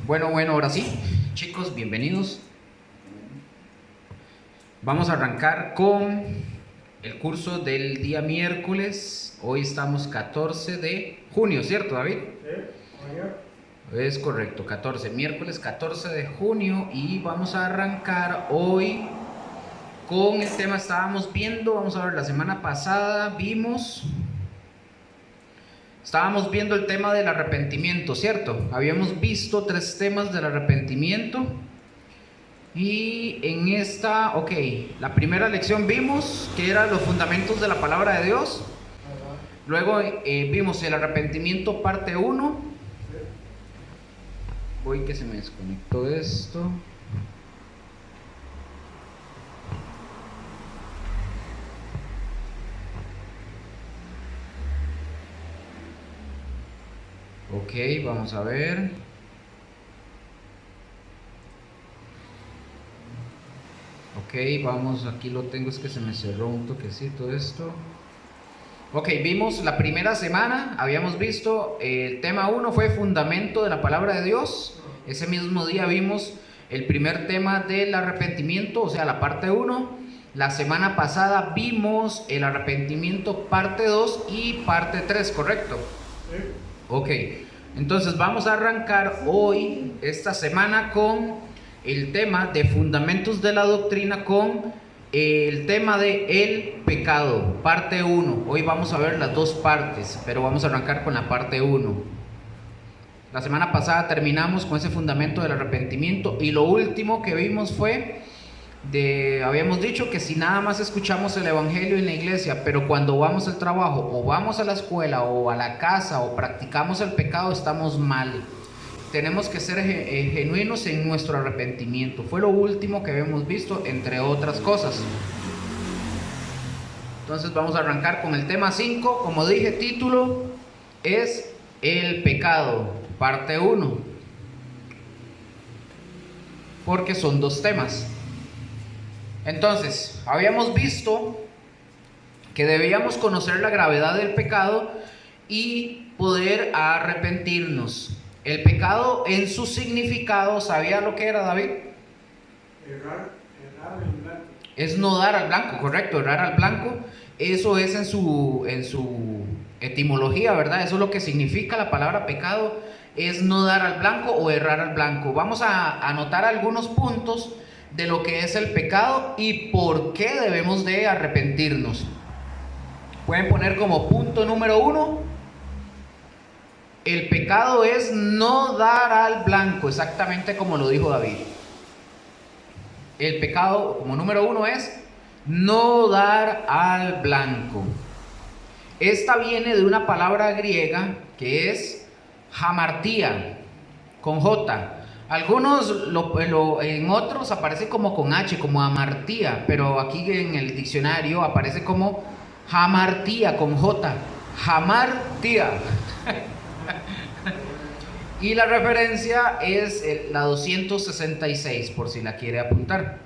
Bueno, ahora sí, chicos, bienvenidos. Vamos a arrancar con el curso del día miércoles. Hoy estamos 14 de junio, ¿cierto, David? Sí, es correcto, miércoles 14 de junio, y vamos a arrancar hoy con el tema. Estábamos viendo, vamos a ver, la semana pasada estábamos viendo el tema del arrepentimiento, ¿cierto? Habíamos visto 3 temas del arrepentimiento. Y en esta, la primera lección vimos que eran los fundamentos de la palabra de Dios. Luego vimos el arrepentimiento parte 1. Voy que se me desconectó esto. Vamos a ver. Vamos, aquí lo tengo, es que se me cerró un toquecito esto. Vimos la primera semana, habíamos visto el tema 1 fue fundamento de la palabra de Dios. Ese mismo día vimos el primer tema del arrepentimiento, o sea, la parte 1. La semana pasada vimos el arrepentimiento parte 2 y parte 3, ¿correcto? Sí. Entonces vamos a arrancar hoy, esta semana, con el tema de fundamentos de la doctrina, con el tema de el pecado, parte 1. Hoy vamos a ver las 2 partes, pero vamos a arrancar con la parte 1. La semana pasada terminamos con ese fundamento del arrepentimiento, y lo último que vimos fue habíamos dicho que si nada más escuchamos el evangelio en la iglesia, pero cuando vamos al trabajo o vamos a la escuela o a la casa o practicamos el pecado, estamos mal. Tenemos que ser genuinos en nuestro arrepentimiento. Fue lo último que habíamos visto, entre otras cosas. Entonces vamos a arrancar con el tema 5. Como dije, título es el pecado, parte 1. Porque son 2 temas. Entonces, habíamos visto que debíamos conocer la gravedad del pecado y poder arrepentirnos. El pecado en su significado, ¿sabía lo que era, David? Errar al blanco. Es no dar al blanco, correcto, errar al blanco. Eso es en su etimología, ¿verdad? Eso es lo que significa la palabra pecado, es no dar al blanco o errar al blanco. Vamos a anotar algunos puntos de lo que es el pecado y por qué debemos de arrepentirnos. Pueden poner como punto número 1: el pecado es no dar al blanco, exactamente como lo dijo David. El pecado como número 1 es no dar al blanco. Esta viene de una palabra griega que es hamartía, con J. Algunos en otros aparece como con H, como amartía, pero aquí en el diccionario aparece como hamartía, con J. Hamartía. Y la referencia es la 266, por si la quiere apuntar.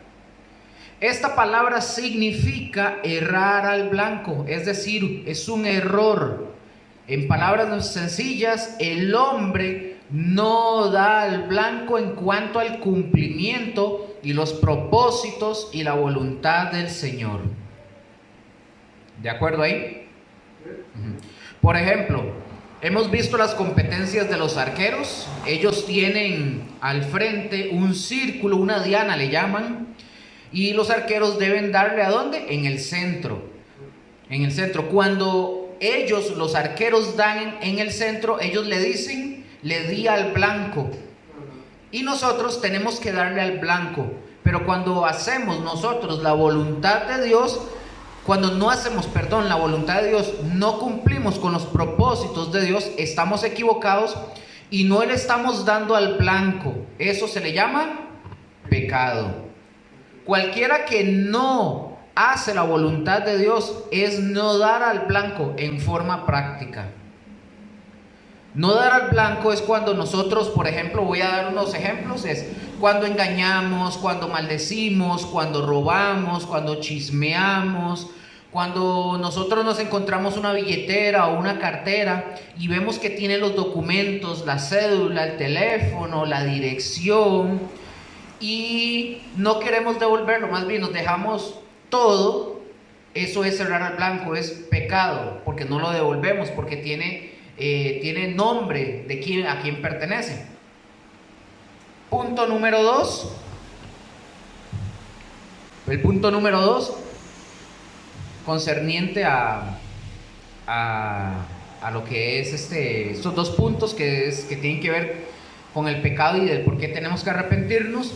Esta palabra significa errar al blanco, es decir, es un error. En palabras sencillas, el hombre no da al blanco en cuanto al cumplimiento y los propósitos y la voluntad del Señor. ¿De acuerdo ahí? Por ejemplo, hemos visto las competencias de los arqueros. Ellos tienen al frente un círculo, una diana le llaman, y los arqueros deben darle ¿a dónde? En el centro. En el centro. Cuando los arqueros dan en el centro, ellos le dicen: le di al blanco. Y nosotros tenemos que darle al blanco. Pero cuando hacemos nosotros la voluntad de Dios, la voluntad de Dios, no cumplimos con los propósitos de Dios, estamos equivocados y no le estamos dando al blanco. Eso se le llama pecado. Cualquiera que no hace la voluntad de Dios es no dar al blanco en forma práctica. No dar al blanco es cuando nosotros, por ejemplo, voy a dar unos ejemplos, es cuando engañamos, cuando maldecimos, cuando robamos, cuando chismeamos, Cuando nosotros nos encontramos una billetera o una cartera y vemos que tiene los documentos, la cédula, el teléfono, la dirección, y no queremos devolverlo, más bien nos dejamos todo, eso es cerrar al blanco, es pecado, porque no lo devolvemos, porque tiene nombre de a quién pertenece. Punto número 2. El punto número 2, concerniente a lo que es estos dos puntos que tienen que ver con el pecado y del por qué tenemos que arrepentirnos.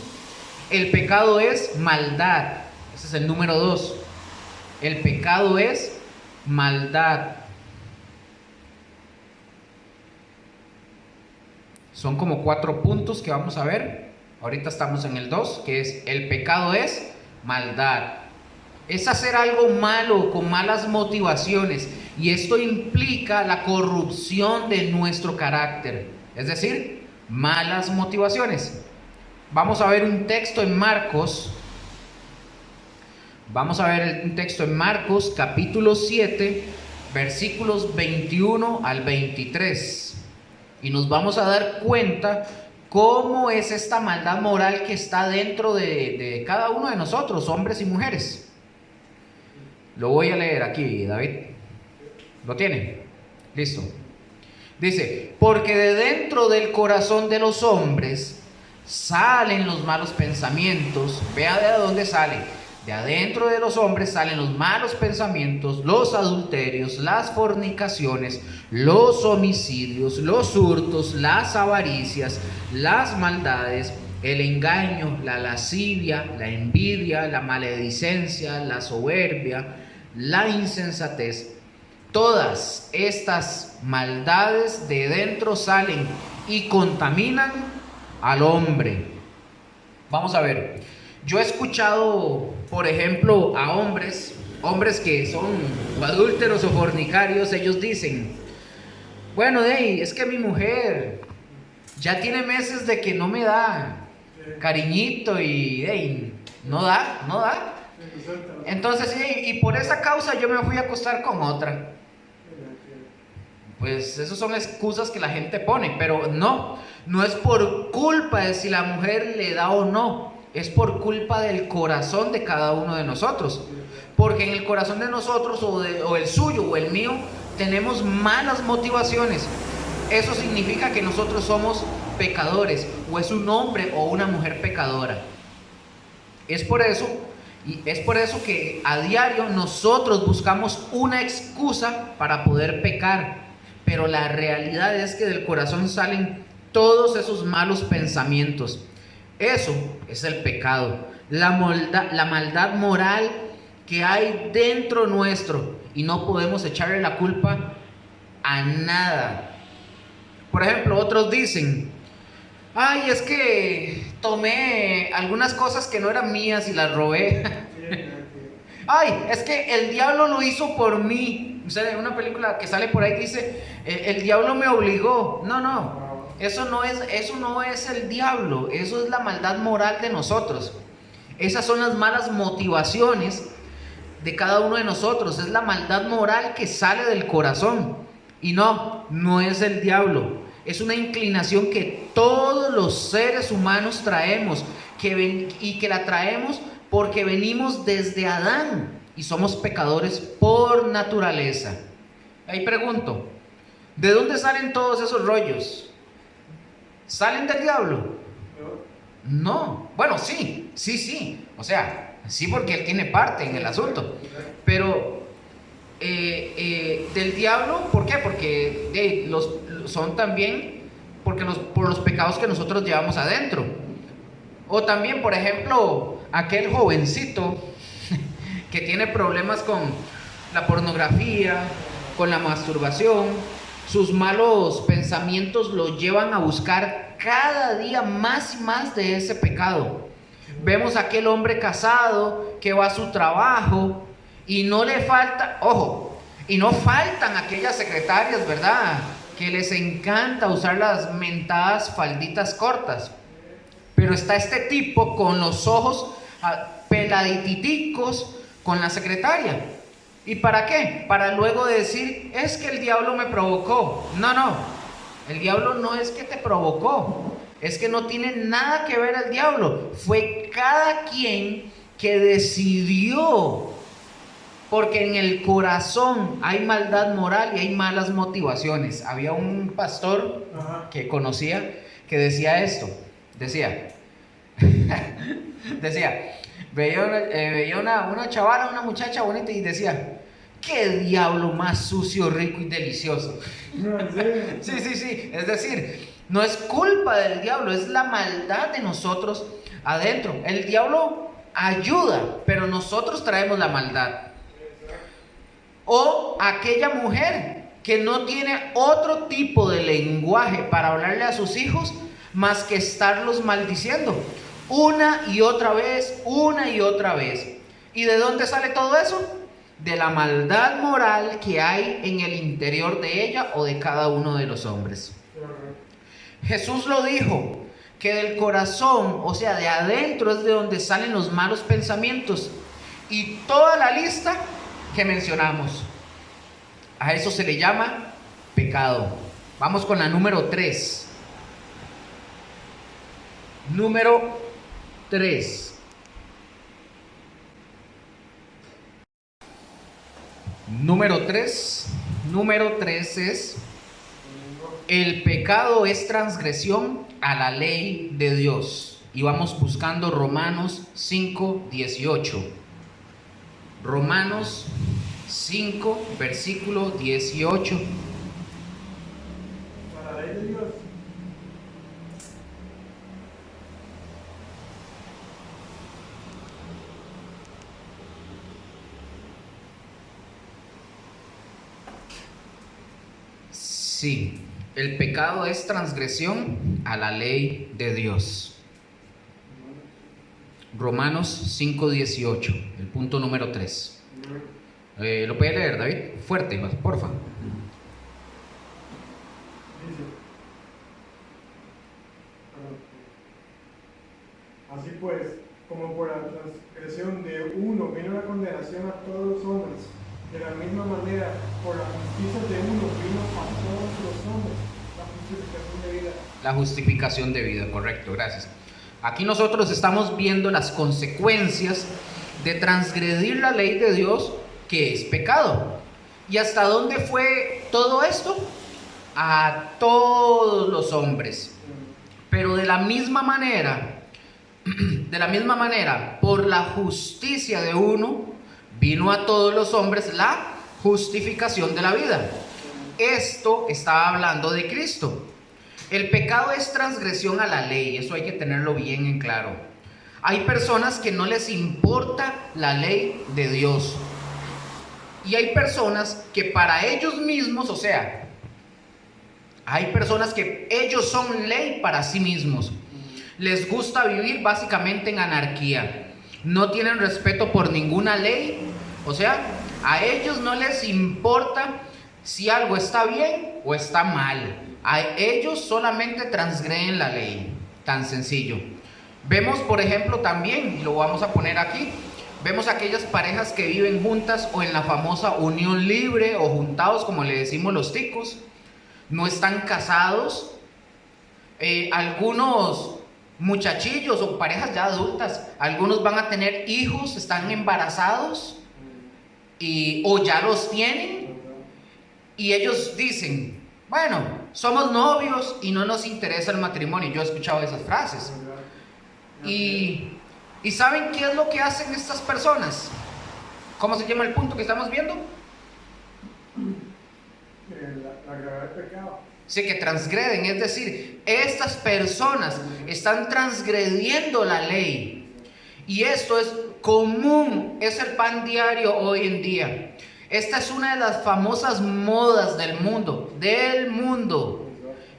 El pecado es maldad. Ese es el número 2. El pecado es maldad. Son como 4 puntos que vamos a ver. Ahorita estamos en el 2, que es el pecado es maldad. Es hacer algo malo con malas motivaciones, y esto implica la corrupción de nuestro carácter, es decir, malas motivaciones. Vamos a ver un texto en Marcos. Vamos a ver un texto en Marcos, capítulo 7, versículos 21 al 23. Y nos vamos a dar cuenta cómo es esta maldad moral que está dentro de cada uno de nosotros, hombres y mujeres. Lo voy a leer aquí, David. ¿Lo tiene? Listo. Dice: porque de dentro del corazón de los hombres salen los malos pensamientos. Vea de dónde sale. De adentro de los hombres salen los malos pensamientos, los adulterios, las fornicaciones, los homicidios, los hurtos, las avaricias, las maldades, el engaño, la lascivia, la envidia, la maledicencia, la soberbia, la insensatez. Todas estas maldades de dentro salen y contaminan al hombre. Vamos a ver. Yo he escuchado, por ejemplo, a hombres que son adúlteros o fornicarios. Ellos dicen: bueno, es que mi mujer ya tiene meses de que no me da cariñito y no da. Entonces, y por esa causa yo me fui a acostar con otra. Pues esas son excusas que la gente pone, pero no es por culpa de si la mujer le da o no, es por culpa del corazón de cada uno de nosotros, porque en el corazón de nosotros, o el suyo o el mío, tenemos malas motivaciones. Eso significa que nosotros somos pecadores, o es un hombre o una mujer pecadora. Es por eso que a diario nosotros buscamos una excusa para poder pecar. Pero la realidad es que del corazón salen todos esos malos pensamientos. Eso es el pecado, la maldad moral que hay dentro nuestro, y no podemos echarle la culpa a nada. Por ejemplo, otros dicen: ay, es que tomé algunas cosas que no eran mías y las robé. Ay, es que el diablo lo hizo por mí. Una película que sale por ahí dice: el diablo me obligó. No, eso no es el diablo, eso es la maldad moral de nosotros. Esas son las malas motivaciones de cada uno de nosotros, es la maldad moral que sale del corazón. Y no es el diablo, es una inclinación que todos los seres humanos traemos, y que la traemos porque venimos desde Adán y somos pecadores por naturaleza. Ahí pregunto: ¿de dónde salen todos esos rollos? ¿Salen del diablo? No. Bueno, sí. O sea, sí, porque él tiene parte en el asunto. Pero del diablo, ¿por qué? Porque son también por los pecados que nosotros llevamos adentro. O también, por ejemplo, aquel jovencito que tiene problemas con la pornografía, con la masturbación. Sus malos pensamientos lo llevan a buscar cada día más y más de ese pecado. Vemos a aquel hombre casado que va a su trabajo y no le falta, y no faltan aquellas secretarias, ¿verdad?, que les encanta usar las mentadas falditas cortas. Pero está este tipo con los ojos peladiticos con la secretaria. ¿Y para qué? Para luego decir, es que el diablo me provocó. No, no, el diablo no es que te provocó, es que no tiene nada que ver el diablo. Fue cada quien que decidió, porque en el corazón hay maldad moral y hay malas motivaciones. Había un pastor que conocía que decía esto, decía, veía una chavala, una muchacha bonita y decía, qué diablo más sucio, rico y delicioso. No, ¿en serio? Sí, es decir, no es culpa del diablo, es la maldad de nosotros adentro. El diablo ayuda, pero nosotros traemos la maldad. O aquella mujer que no tiene otro tipo de lenguaje para hablarle a sus hijos más que estarlos maldiciendo una y otra vez, una y otra vez. ¿Y de dónde sale todo eso? De la maldad moral que hay en el interior de ella o de cada uno de los hombres. Jesús lo dijo, que del corazón, o sea, de adentro es de donde salen los malos pensamientos y toda la lista que mencionamos. A eso se le llama pecado. Vamos con la número 3. Número 3. Número 3 es: el pecado es transgresión a la ley de Dios. Y vamos buscando Romanos 5:18. Romanos 5, versículo 18. Para la ley de Dios. Sí, el pecado es transgresión a la ley de Dios. Romanos 5:18, el punto número 3. ¿Lo puede leer, David? Fuerte, porfa. Dice, así pues, como por la transgresión de uno vino la condenación a todos los hombres, de la misma manera, por la justicia de uno vino a todos los hombres la justificación de vida. La justificación de vida, correcto, gracias. Aquí nosotros estamos viendo las consecuencias de transgredir la ley de Dios, que es pecado. ¿Y hasta dónde fue todo esto? A todos los hombres. Pero de la misma manera, por la justicia de uno, vino a todos los hombres la justificación de la vida. Esto estaba hablando de Cristo. El pecado es transgresión a la ley, eso hay que tenerlo bien en claro. Hay personas que no les importa la ley de Dios. Y hay personas que para ellos mismos, o sea, hay personas que ellos son ley para sí mismos. Les gusta vivir básicamente en anarquía. No tienen respeto por ninguna ley. O sea, a ellos no les importa si algo está bien o está mal. A ellos solamente transgreden la ley. Tan sencillo. Vemos, por ejemplo, también, y lo vamos a poner aquí, vemos aquellas parejas que viven juntas o en la famosa unión libre o juntados, como le decimos los ticos. No están casados. Algunos muchachillos o parejas ya adultas, algunos van a tener hijos, están embarazados o ya los tienen, y ellos dicen, bueno, somos novios y no nos interesa el matrimonio. Yo he escuchado esas frases. Y ¿saben qué es lo que hacen estas personas? ¿Cómo se llama el punto que estamos viendo? La gravedad del pecado. Sí, que transgreden, es decir, estas personas están transgrediendo la ley. Y esto es común, es el pan diario hoy en día. Esta es una de las famosas modas del mundo,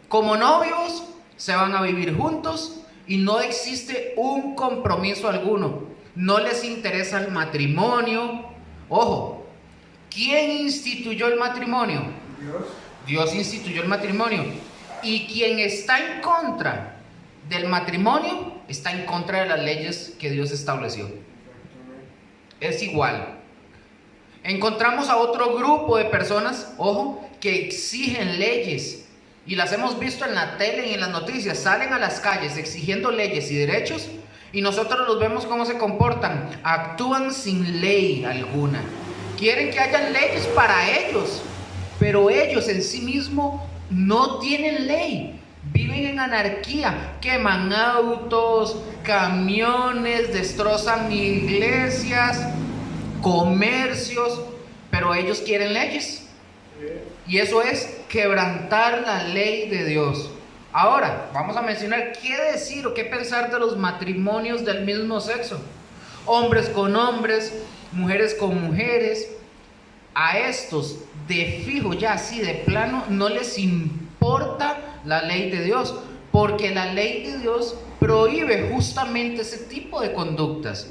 Como novios se van a vivir juntos y no existe un compromiso alguno. No les interesa el matrimonio. Ojo, ¿quién instituyó el matrimonio? Dios instituyó el matrimonio. Y quien está en contra del matrimonio está en contra de las leyes que Dios estableció. Es igual. Encontramos a otro grupo de personas, ojo, que exigen leyes. Y las hemos visto en la tele y en las noticias. Salen a las calles exigiendo leyes y derechos. Y nosotros los vemos cómo se comportan. Actúan sin ley alguna. Quieren que haya leyes para ellos. Pero ellos en sí mismos no tienen ley. Viven en anarquía. Queman autos, camiones, destrozan iglesias, comercios, pero ellos quieren leyes. Y eso es quebrantar la ley de Dios. Ahora, vamos a mencionar qué decir o qué pensar de los matrimonios del mismo sexo. Hombres con hombres, mujeres con mujeres. A estos, de fijo, ya así de plano, no les importa la ley de Dios, porque la ley de Dios prohíbe justamente ese tipo de conductas.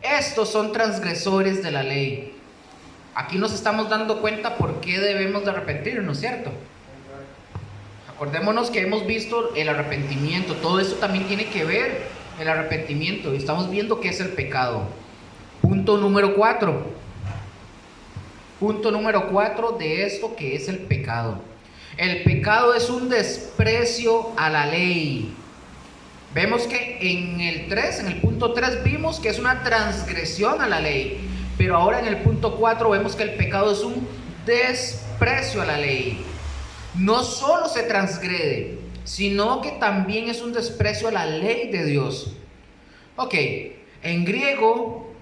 Estos son transgresores de la ley. Aquí nos estamos dando cuenta por qué debemos de arrepentirnos, ¿cierto? Acordémonos que hemos visto el arrepentimiento. Todo esto también tiene que ver el arrepentimiento. Y estamos viendo qué es el pecado. Punto número 4. Punto número 4 de esto que es el pecado. El pecado es un desprecio a la ley. Vemos que en el punto 3 vimos que es una transgresión a la ley. Pero ahora en el punto 4 vemos que el pecado es un desprecio a la ley. No solo se transgrede, sino que también es un desprecio a la ley de Dios. Ok, en griego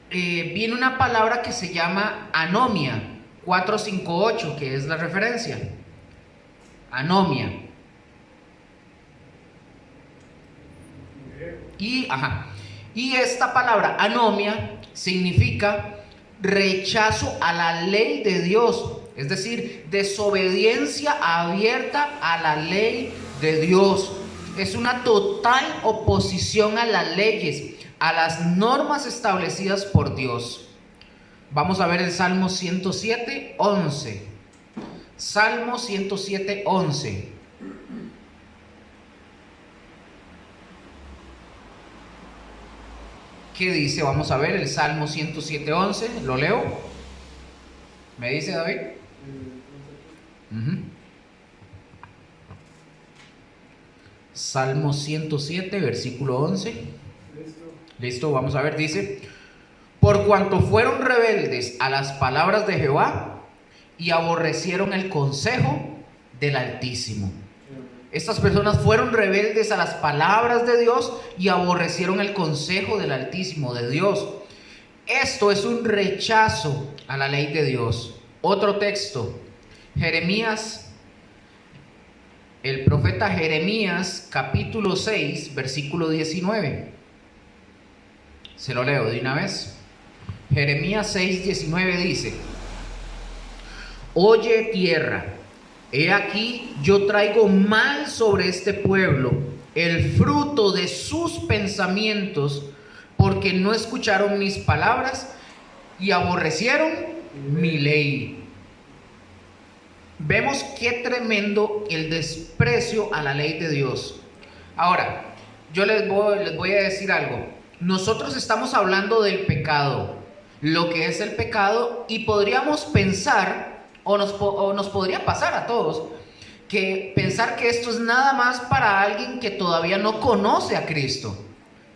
viene una palabra que se llama anomia, 458, que es la referencia. Anomia. Y esta palabra anomia significa rechazo a la ley de Dios, es decir, desobediencia abierta a la ley de Dios. Es una total oposición a las leyes, a las normas establecidas por Dios. Vamos a ver el Salmo 107, 11. Salmo 107, 11. ¿Qué dice? Vamos a ver el Salmo 107:11. ¿Lo leo? ¿Me dice David? Salmo 107, versículo 11. Listo, vamos a ver, dice: por cuanto fueron rebeldes a las palabras de Jehová y aborrecieron el consejo del Altísimo. Estas personas fueron rebeldes a las palabras de Dios y aborrecieron el consejo del Altísimo, de Dios. Esto es un rechazo a la ley de Dios. Otro texto, Jeremías, el profeta Jeremías, capítulo 6, versículo 19. Se lo leo de una vez. Jeremías 6, 19 dice: oye tierra, he aquí yo traigo mal sobre este pueblo, el fruto de sus pensamientos, porque no escucharon mis palabras y aborrecieron mi ley. Vemos qué tremendo el desprecio a la ley de Dios. Ahora, yo les voy a decir algo. Nosotros estamos hablando del pecado, lo que es el pecado, y podríamos pensar, o nos podría pasar a todos, que pensar que esto es nada más para alguien que todavía no conoce a Cristo.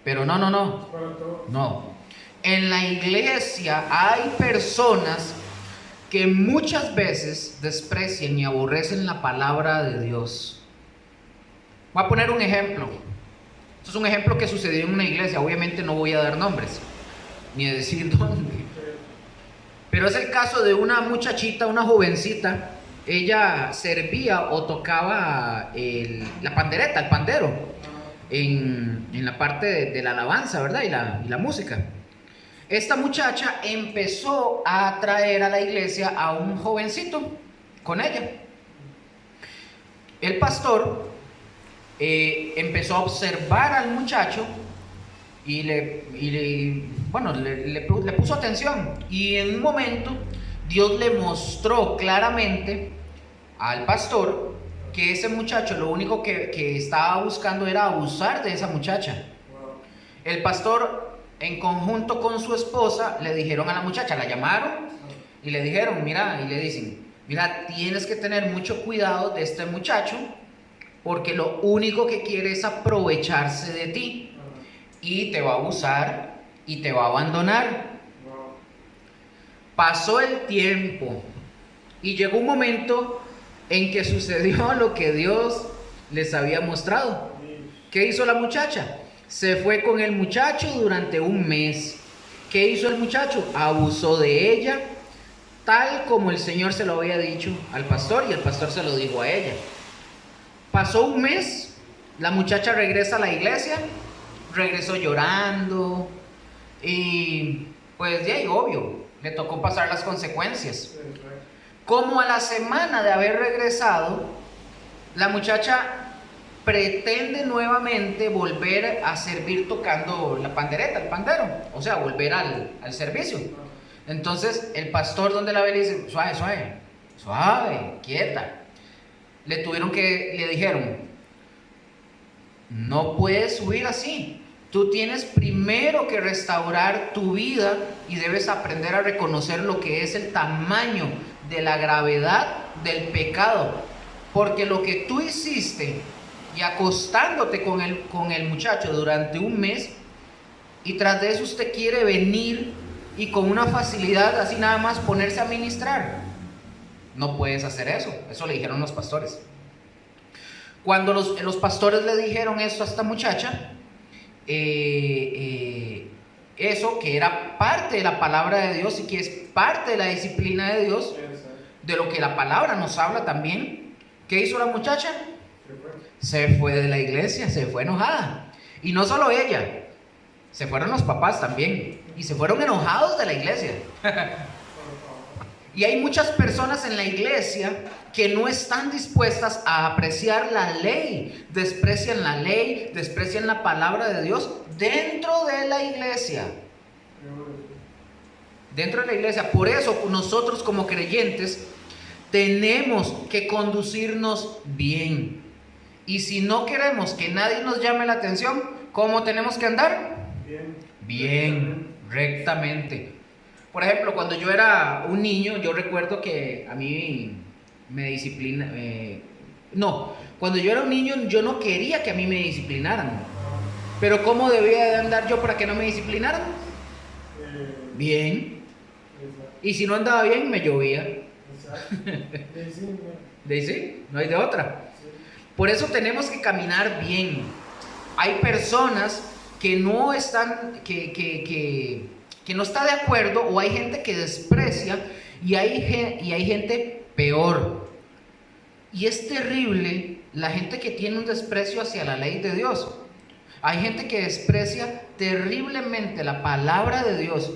Pero no. En la iglesia hay personas que muchas veces desprecian y aborrecen la palabra de Dios. Voy a poner un ejemplo. Esto es un ejemplo que sucedió en una iglesia. Obviamente no voy a dar nombres, ni a decir dónde. Pero es el caso de una muchachita, una jovencita. Ella servía o tocaba la pandereta, el pandero, en la parte de la alabanza, ¿verdad? Y la música. Esta muchacha empezó a traer a la iglesia a un jovencito con ella. El pastor empezó a observar al muchacho y le puso atención. Y en un momento Dios le mostró claramente al pastor que ese muchacho lo único que estaba buscando era abusar de esa muchacha. El pastor, en conjunto con su esposa, le dijeron a la muchacha, la llamaron y le dijeron, mira, y le dicen, mira, tienes que tener mucho cuidado de este muchacho, porque lo único que quiere es aprovecharse de ti, y te va a abusar, y te va a abandonar. Pasó el tiempo, y llegó un momento en que sucedió lo que Dios les había mostrado. ¿Qué hizo la muchacha? Se fue con el muchacho durante un mes. ¿Qué hizo el muchacho? Abusó de ella, tal como el Señor se lo había dicho al pastor, y el pastor se lo dijo a ella. Pasó un mes, la muchacha regresa a la iglesia, regresó llorando, y pues ya, obvio, le tocó pasar las consecuencias. Como a la semana de haber regresado, la muchacha pretende nuevamente volver a servir tocando la pandereta, el pandero, o sea, volver al servicio. Entonces el pastor, donde la ve, le dice, suave, suave, suave, quieta. Le dijeron, no puedes subir así. Tú tienes primero que restaurar tu vida y debes aprender a reconocer lo que es el tamaño de la gravedad del pecado. Porque lo que tú hiciste y acostándote con el muchacho durante un mes, y tras de eso usted quiere venir y con una facilidad así nada más ponerse a ministrar. No puedes hacer eso. Eso le dijeron los pastores. Cuando los pastores le dijeron esto a esta muchacha, eso que era parte de la palabra de Dios y que es parte de la disciplina de Dios, de lo que la palabra nos habla también. ¿Qué hizo la muchacha? Se fue de la iglesia, se fue enojada. Y no solo ella, se fueron los papás también, y se fueron enojados de la iglesia. Y hay muchas personas en la iglesia que no están dispuestas a apreciar la ley, desprecian la palabra de Dios dentro de la iglesia. Dentro de la iglesia. Por eso nosotros como creyentes tenemos que conducirnos bien. Y si no queremos que nadie nos llame la atención, ¿cómo tenemos que andar? Bien, rectamente. Por ejemplo, cuando yo era un niño, yo recuerdo que a mí me disciplina. Cuando yo era un niño, yo no quería que a mí me disciplinaran. Pero ¿cómo debía de andar yo para que no me disciplinaran? Bien. Y si no andaba bien, me llovía. ¿De sí? No hay de otra. Por eso tenemos que caminar bien. Hay personas que no están, que no está de acuerdo, o hay gente que desprecia, y hay gente peor. Y es terrible la gente que tiene un desprecio hacia la ley de Dios. Hay gente que desprecia terriblemente la palabra de Dios.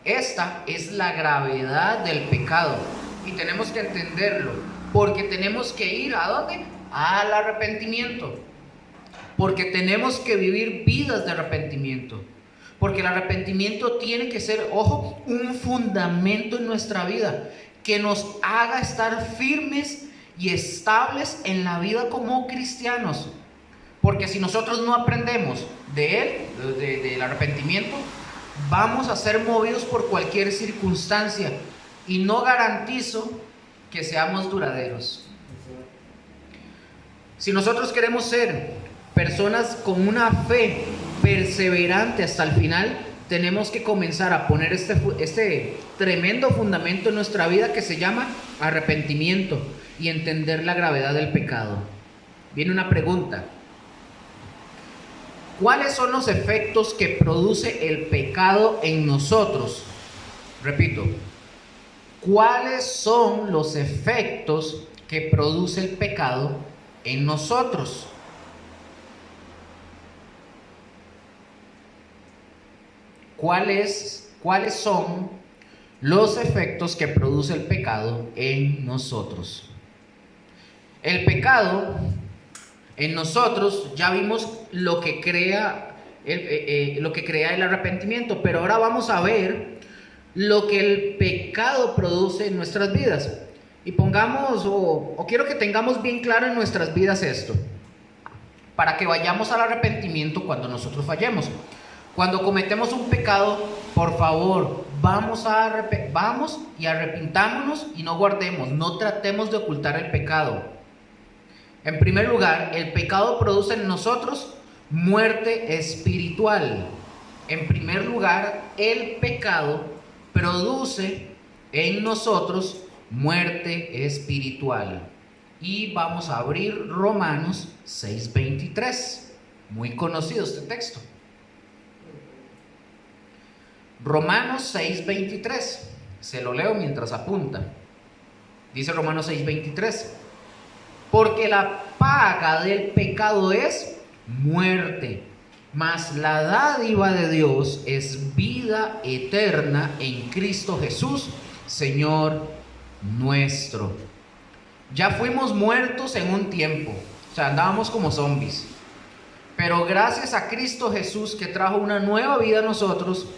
Esta es la gravedad del pecado y tenemos que entenderlo, porque tenemos que ir ¿a dónde? Al arrepentimiento, porque tenemos que vivir vidas de arrepentimiento, porque el arrepentimiento tiene que ser, ojo, un fundamento en nuestra vida que nos haga estar firmes y estables en la vida como cristianos. Porque si nosotros no aprendemos de él, del arrepentimiento, vamos a ser movidos por cualquier circunstancia, y no garantizo que seamos duraderos. Si nosotros queremos ser personas con una fe perseverante hasta el final, tenemos que comenzar a poner este tremendo fundamento en nuestra vida que se llama arrepentimiento y entender la gravedad del pecado. Viene una pregunta: ¿cuáles son los efectos que produce el pecado en nosotros? Repito, ¿cuáles son los efectos que produce el pecado en nosotros? ¿Cuáles son los efectos que produce el pecado en nosotros? El pecado en nosotros, ya vimos lo que crea el arrepentimiento, pero ahora vamos a ver lo que el pecado produce en nuestras vidas. Y quiero que tengamos bien claro en nuestras vidas esto, para que vayamos al arrepentimiento cuando nosotros fallemos. Cuando cometemos un pecado, por favor, vamos y arrepintámonos y no guardemos, no tratemos de ocultar el pecado. En primer lugar, el pecado produce en nosotros muerte espiritual. En primer lugar, el pecado produce en nosotros muerte espiritual. Y vamos a abrir Romanos 6:23. Muy conocido este texto. Romanos 6:23. Se lo leo mientras apunta. Dice Romanos 6:23. Porque la paga del pecado es muerte, mas la dádiva de Dios es vida eterna en Cristo Jesús, Señor nuestro. Ya fuimos muertos en un tiempo, o sea, andábamos como zombies. Pero gracias a Cristo Jesús, que trajo una nueva vida a nosotros,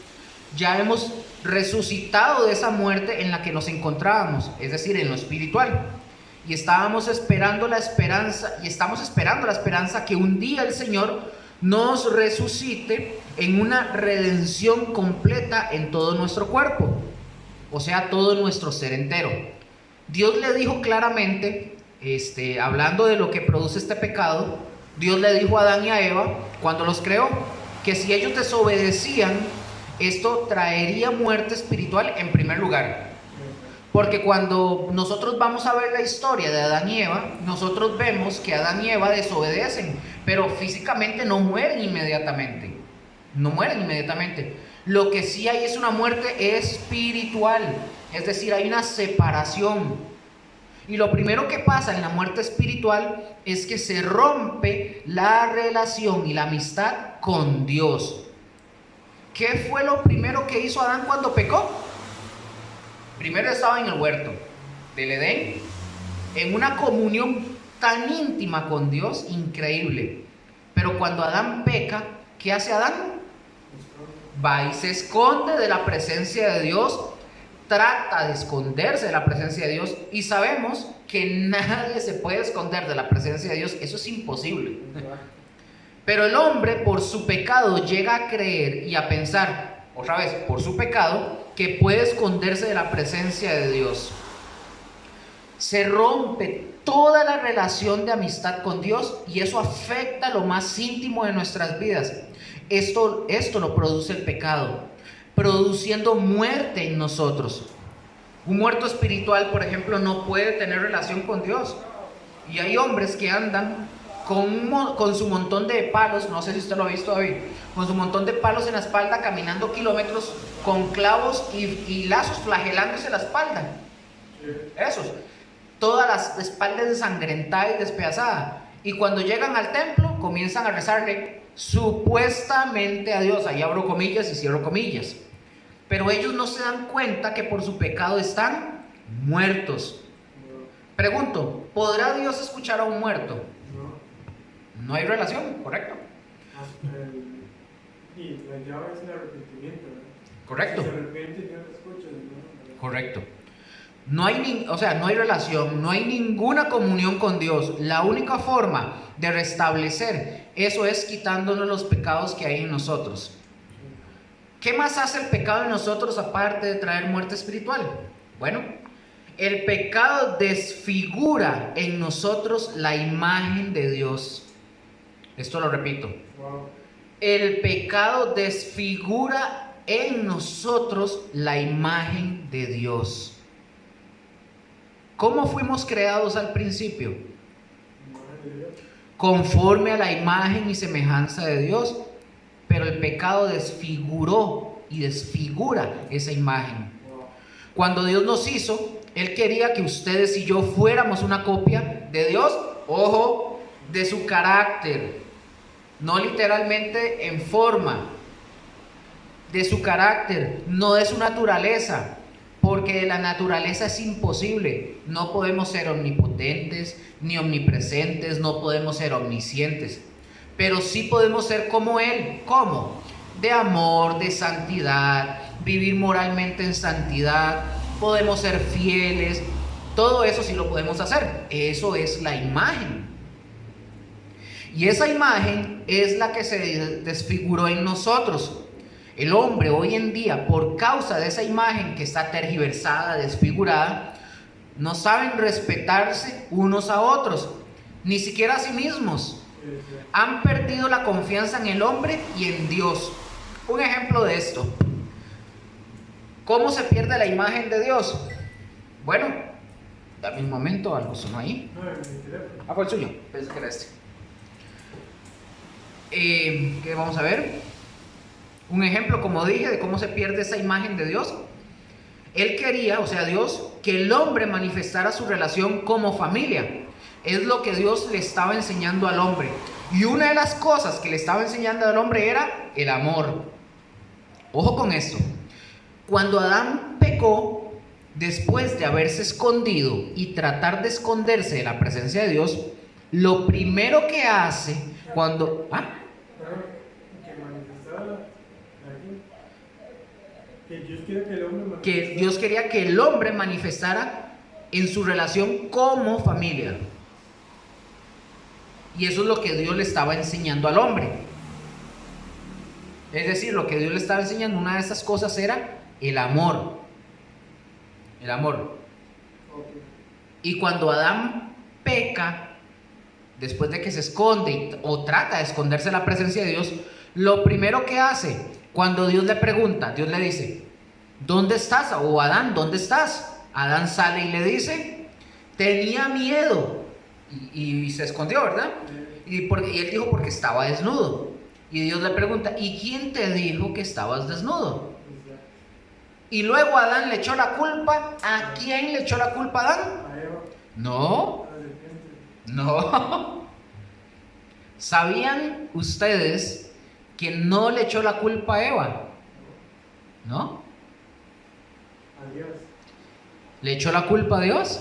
ya hemos resucitado de esa muerte en la que nos encontrábamos, es decir, en lo espiritual. Y estábamos esperando la esperanza, y estamos esperando la esperanza que un día el Señor nos resucite en una redención completa en todo nuestro cuerpo, o sea, todo nuestro ser entero. Dios le dijo claramente, hablando de lo que produce este pecado, Dios le dijo a Adán y a Eva, cuando los creó, que si ellos desobedecían, esto traería muerte espiritual en primer lugar. Porque cuando nosotros vamos a ver la historia de Adán y Eva, nosotros vemos que Adán y Eva desobedecen, pero físicamente no mueren inmediatamente. No mueren inmediatamente. Lo que sí hay es una muerte espiritual, es decir, hay una separación. Y lo primero que pasa en la muerte espiritual es que se rompe la relación y la amistad con Dios. ¿Qué fue lo primero que hizo Adán cuando pecó? Primero estaba en el huerto del Edén, en una comunión tan íntima con Dios, increíble. Pero cuando Adán peca, ¿qué hace Adán? Va y se esconde de la presencia de Dios, trata de esconderse de la presencia de Dios, y sabemos que nadie se puede esconder de la presencia de Dios, eso es imposible. Pero el hombre, por su pecado, llega a creer y a pensar, otra vez, por su pecado, que puede esconderse de la presencia de Dios. Se rompe toda la relación de amistad con Dios y eso afecta lo más íntimo de nuestras vidas. Esto lo produce el pecado, produciendo muerte en nosotros. Un muerto espiritual, por ejemplo, no puede tener relación con Dios. Y hay hombres que andan con su montón de palos, no sé si usted lo ha visto, David, con su montón de palos en la espalda, caminando kilómetros con clavos y lazos, flagelándose la espalda. Esos, todas las espaldas ensangrentada y despedazada. Y cuando llegan al templo, comienzan a rezarle supuestamente a Dios. Ahí abro comillas y cierro comillas. Pero ellos no se dan cuenta que por su pecado están muertos. Pregunto, ¿podrá Dios escuchar a un muerto? No hay relación, ¿correcto? Y la llave es el arrepentimiento, ¿verdad? Correcto. Si se arrepiente, Dios lo escucha, ¿no? Correcto. No hay relación, no hay ninguna comunión con Dios. La única forma de restablecer eso es quitándonos los pecados que hay en nosotros. ¿Qué más hace el pecado en nosotros aparte de traer muerte espiritual? Bueno, el pecado desfigura en nosotros la imagen de Dios. Esto lo repito. El pecado desfigura en nosotros la imagen de Dios. ¿Cómo fuimos creados al principio? Conforme a la imagen y semejanza de Dios, pero el pecado desfiguró y desfigura esa imagen. Cuando Dios nos hizo, Él quería que ustedes y yo fuéramos una copia de Dios, ojo, de su carácter, no literalmente en forma, de su carácter, no de su naturaleza. Porque de la naturaleza es imposible. No podemos ser omnipotentes, ni omnipresentes, no podemos ser omniscientes. Pero sí podemos ser como Él. ¿Cómo? De amor, de santidad, vivir moralmente en santidad. Podemos ser fieles. Todo eso sí lo podemos hacer. Eso es la imagen. Y esa imagen es la que se desfiguró en nosotros. el hombre hoy en día, por causa de esa imagen que está tergiversada, desfigurada, no saben respetarse unos a otros, ni siquiera a sí mismos. Han perdido la confianza en el hombre y en Dios. Un ejemplo de esto: ¿cómo se pierde la imagen de Dios? Bueno, dame un momento, algo sonó ahí. Fue el suyo, pensé que era este. ¿Qué vamos a ver? Un ejemplo, como dije, de cómo se pierde esa imagen de Dios. Él quería, o sea, Dios, que el hombre manifestara su relación como familia. Es lo que Dios le estaba enseñando al hombre. Y una de las cosas que le estaba enseñando al hombre era el amor. Ojo con esto. Cuando Adán pecó, después de haberse escondido y tratar de esconderse de la presencia de Dios, lo primero que hace cuando... Que Dios quería que el hombre manifestara en su relación como familia. Y eso es lo que Dios le estaba enseñando al hombre. Es decir, lo que Dios le estaba enseñando, una de esas cosas era el amor. El amor. Y cuando Adán peca, después de que se esconde o trata de esconderse de la presencia de Dios, lo primero que hace, cuando Dios le pregunta, Dios le dice: ¿dónde estás? O Adán, ¿dónde estás? Adán sale y le dice: tenía miedo. Y se escondió, ¿verdad? Y él dijo: porque estaba desnudo. Y Dios le pregunta: ¿y quién te dijo que estabas desnudo? Y luego Adán le echó la culpa. ¿A quién le echó la culpa Adán? No. No. ¿Sabían ustedes que no le echó la culpa a Eva? ¿No? ¿Le echó la culpa a Dios?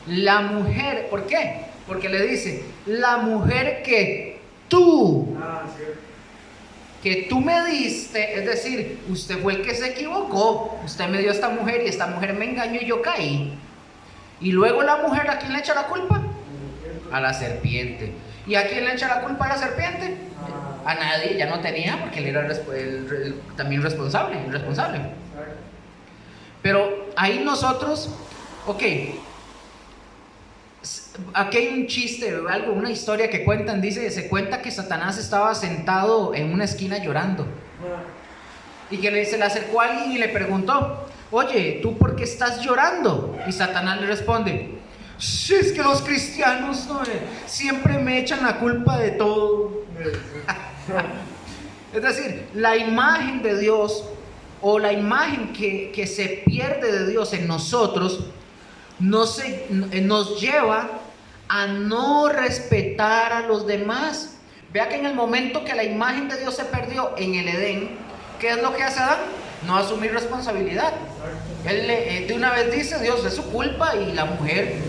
La mujer, ¿por qué? Porque le dice: la mujer que tú me diste, es decir, usted fue el que se equivocó, usted me dio a esta mujer y esta mujer me engañó y yo caí. Y luego la mujer, ¿a quién le echa la culpa? A la serpiente. ¿Y a quién le echa la culpa a la serpiente? A nadie, ya no tenía, porque él era también irresponsable. Pero ahí nosotros, ok, aquí hay un chiste, algo, una historia que cuentan, se cuenta que Satanás estaba sentado en una esquina llorando. Y que se le acercó a alguien y le preguntó: oye, ¿tú por qué estás llorando? Y Satanás le responde: sí, es que los cristianos siempre me echan la culpa de todo. Es decir, la imagen de Dios, o la imagen que se pierde de Dios en nosotros, nos lleva a no respetar a los demás. Vea que en el momento que la imagen de Dios se perdió en el Edén, ¿qué es lo que hace Adán? No asumir responsabilidad. Él de una vez dice: Dios, es su culpa. Y la mujer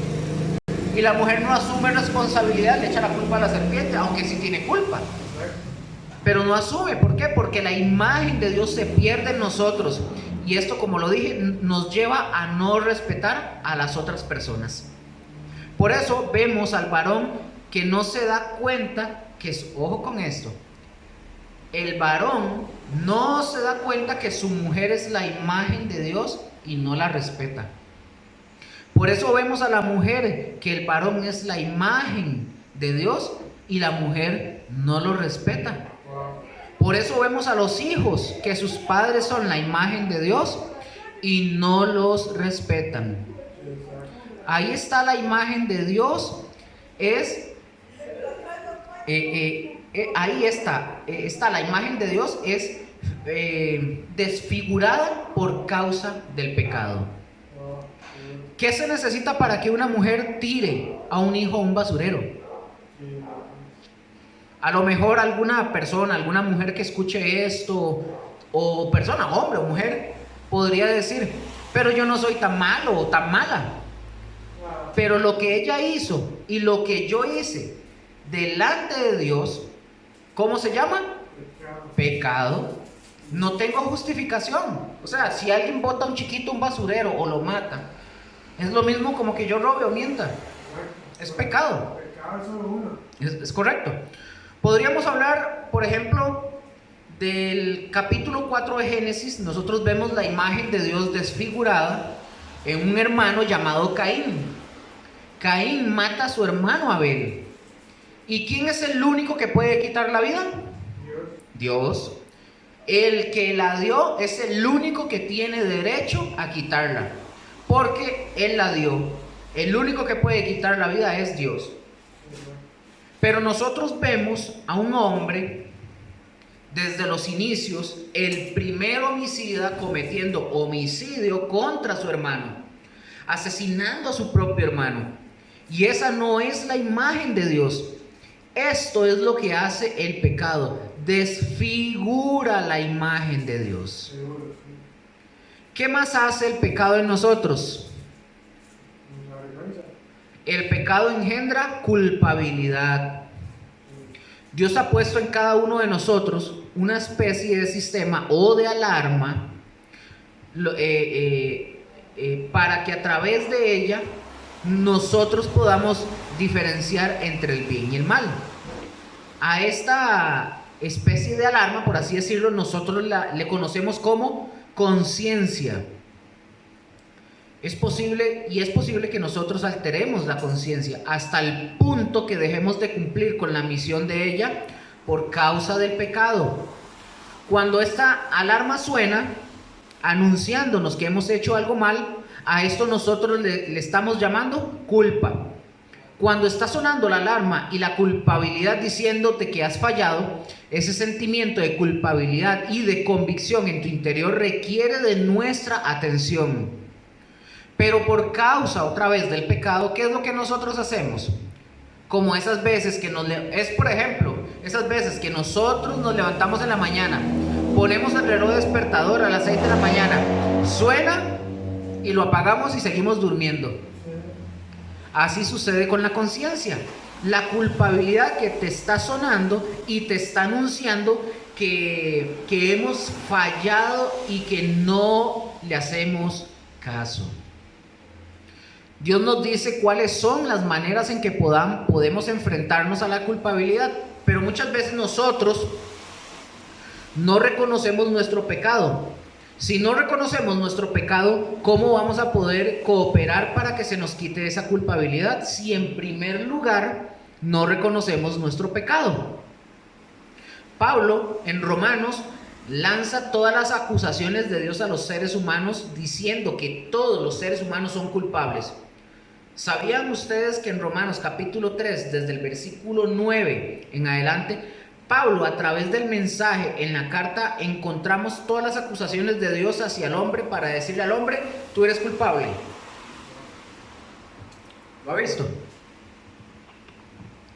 no asume responsabilidad, le echa la culpa a la serpiente, aunque sí tiene culpa, pero no asume. ¿Por qué? Porque la imagen de Dios se pierde en nosotros. Y esto, como lo dije, nos lleva a no respetar a las otras personas. Por eso vemos al varón que no se da cuenta ojo con esto, el varón no se da cuenta que su mujer es la imagen de Dios y no la respeta. Por eso vemos a la mujer que el varón es la imagen de Dios y la mujer no lo respeta. Por eso vemos a los hijos que sus padres son la imagen de Dios y no los respetan. Ahí está la imagen de Dios, ahí está la imagen de Dios, es desfigurada por causa del pecado. ¿Qué se necesita para que una mujer tire a un hijo a un basurero? A lo mejor alguna persona, alguna mujer que escuche esto, o persona, hombre o mujer, podría decir: pero yo no soy tan malo o tan mala. Pero lo que ella hizo y lo que yo hice delante de Dios, ¿cómo se llama? Pecado. No tengo justificación. O sea, si alguien bota a un chiquito a un basurero o lo mata, es lo mismo como que yo robe o mienta. Es pecado. Es correcto. Podríamos hablar, por ejemplo, del capítulo 4 de Génesis, nosotros vemos la imagen de Dios desfigurada en un hermano llamado Caín. Caín mata a su hermano Abel. ¿Y quién es el único que puede quitar la vida? Dios. El que la dio es el único que tiene derecho a quitarla, porque Él la dio. El único que puede quitar la vida es Dios. Pero nosotros vemos a un hombre desde los inicios, el primer homicida cometiendo homicidio contra su hermano, asesinando a su propio hermano. Y esa no es la imagen de Dios. Esto es lo que hace el pecado, desfigura la imagen de Dios. ¿Qué más hace el pecado en nosotros? El pecado engendra culpabilidad. Dios ha puesto en cada uno de nosotros una especie de sistema o de alarma para que a través de ella nosotros podamos diferenciar entre el bien y el mal. A esta especie de alarma, por así decirlo, nosotros le conocemos como conciencia. Es posible que nosotros alteremos la conciencia hasta el punto que dejemos de cumplir con la misión de ella por causa del pecado. Cuando esta alarma suena, anunciándonos que hemos hecho algo mal, a esto nosotros le estamos llamando culpa. Cuando está sonando la alarma y la culpabilidad diciéndote que has fallado, ese sentimiento de culpabilidad y de convicción en tu interior requiere de nuestra atención. Pero por causa otra vez del pecado, ¿qué es lo que nosotros hacemos? Como esas veces que por ejemplo, esas veces que nosotros nos levantamos en la mañana, ponemos el reloj despertador a las 6 de la mañana, suena y lo apagamos y seguimos durmiendo. Así sucede con la conciencia. La culpabilidad que te está sonando y te está anunciando que hemos fallado y que no le hacemos caso. Dios nos dice cuáles son las maneras en que podemos enfrentarnos a la culpabilidad, pero muchas veces nosotros no reconocemos nuestro pecado. Si no reconocemos nuestro pecado, ¿cómo vamos a poder cooperar para que se nos quite esa culpabilidad si en primer lugar no reconocemos nuestro pecado? Pablo en Romanos lanza todas las acusaciones de Dios a los seres humanos diciendo que todos los seres humanos son culpables. ¿Sabían ustedes que en Romanos capítulo 3, desde el versículo 9 en adelante, Pablo, a través del mensaje en la carta, encontramos todas las acusaciones de Dios hacia el hombre para decirle al hombre, tú eres culpable? ¿Lo ha visto?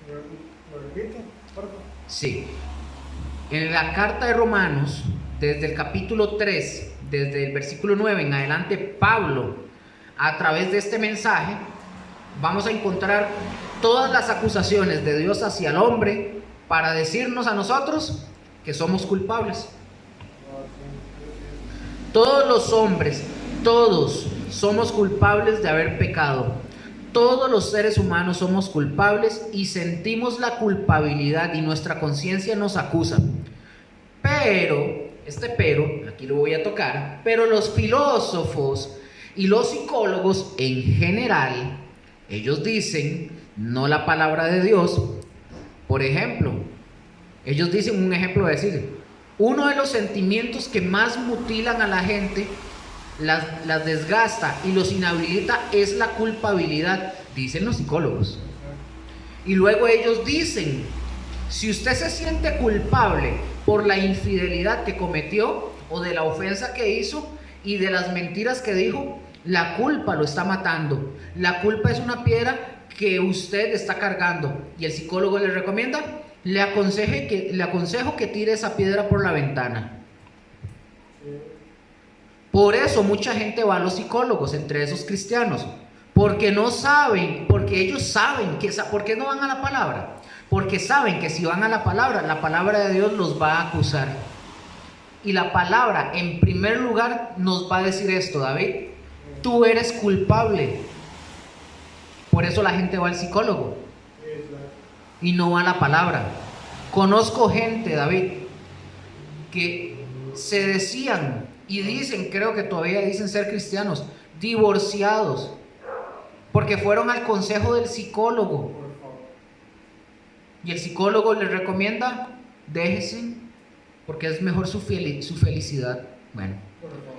¿Lo repite, por favor? Sí. En la carta de Romanos, desde el capítulo 3, desde el versículo 9 en adelante, Pablo, a través de este mensaje, vamos a encontrar todas las acusaciones de Dios hacia el hombre para decirnos a nosotros que somos culpables. Todos los hombres, todos somos culpables de haber pecado. Todos los seres humanos somos culpables y sentimos la culpabilidad y nuestra conciencia nos acusa. Pero, aquí lo voy a tocar, pero los filósofos y los psicólogos en general, ellos dicen, no la palabra de Dios. Por ejemplo, ellos dicen un ejemplo de decir, uno de los sentimientos que más mutilan a la gente, las desgasta y los inhabilita es la culpabilidad, dicen los psicólogos. Y luego ellos dicen, si usted se siente culpable por la infidelidad que cometió o de la ofensa que hizo y de las mentiras que dijo, la culpa lo está matando. La culpa es una piedra que usted está cargando. Y el psicólogo le recomienda, le aconsejo que tire esa piedra por la ventana. Por eso mucha gente va a los psicólogos, entre esos cristianos, porque no saben, porque ellos saben que, ¿por qué no van a la palabra? Porque saben que si van a la palabra de Dios los va a acusar. Y la palabra, en primer lugar, nos va a decir esto, David, tú eres culpable. Por eso la gente va al psicólogo y no va a la palabra. Conozco gente, David, que se decían y dicen, creo que todavía dicen ser cristianos, divorciados, porque fueron al consejo del psicólogo y el psicólogo les recomienda, déjense, porque es mejor su felicidad. Bueno,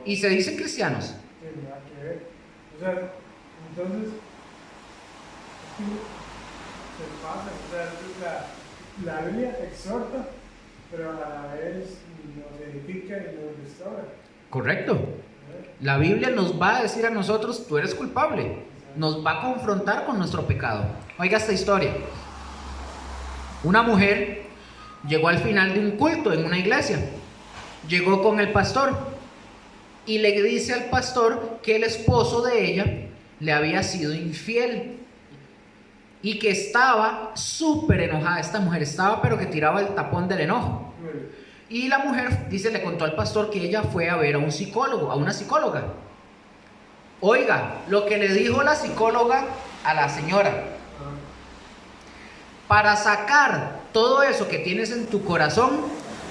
y se dicen cristianos. Sí, nada que ver. O sea, entonces, se pasa, o sea, la Biblia exhorta, pero a la vez nos edifica y nos restaura. Correcto. La Biblia nos va a decir a nosotros, tú eres culpable. Nos va a confrontar con nuestro pecado. Oiga esta historia. Una mujer llegó al final de un culto en una iglesia. Llegó con el pastor y le dice al pastor que el esposo de ella le había sido infiel y que estaba súper enojada. Esta mujer estaba, pero que tiraba el tapón del enojo. Y la mujer, dice, le contó al pastor que ella fue a ver a un psicólogo, a una psicóloga. Oiga, lo que le dijo la psicóloga a la señora: para sacar todo eso que tienes en tu corazón,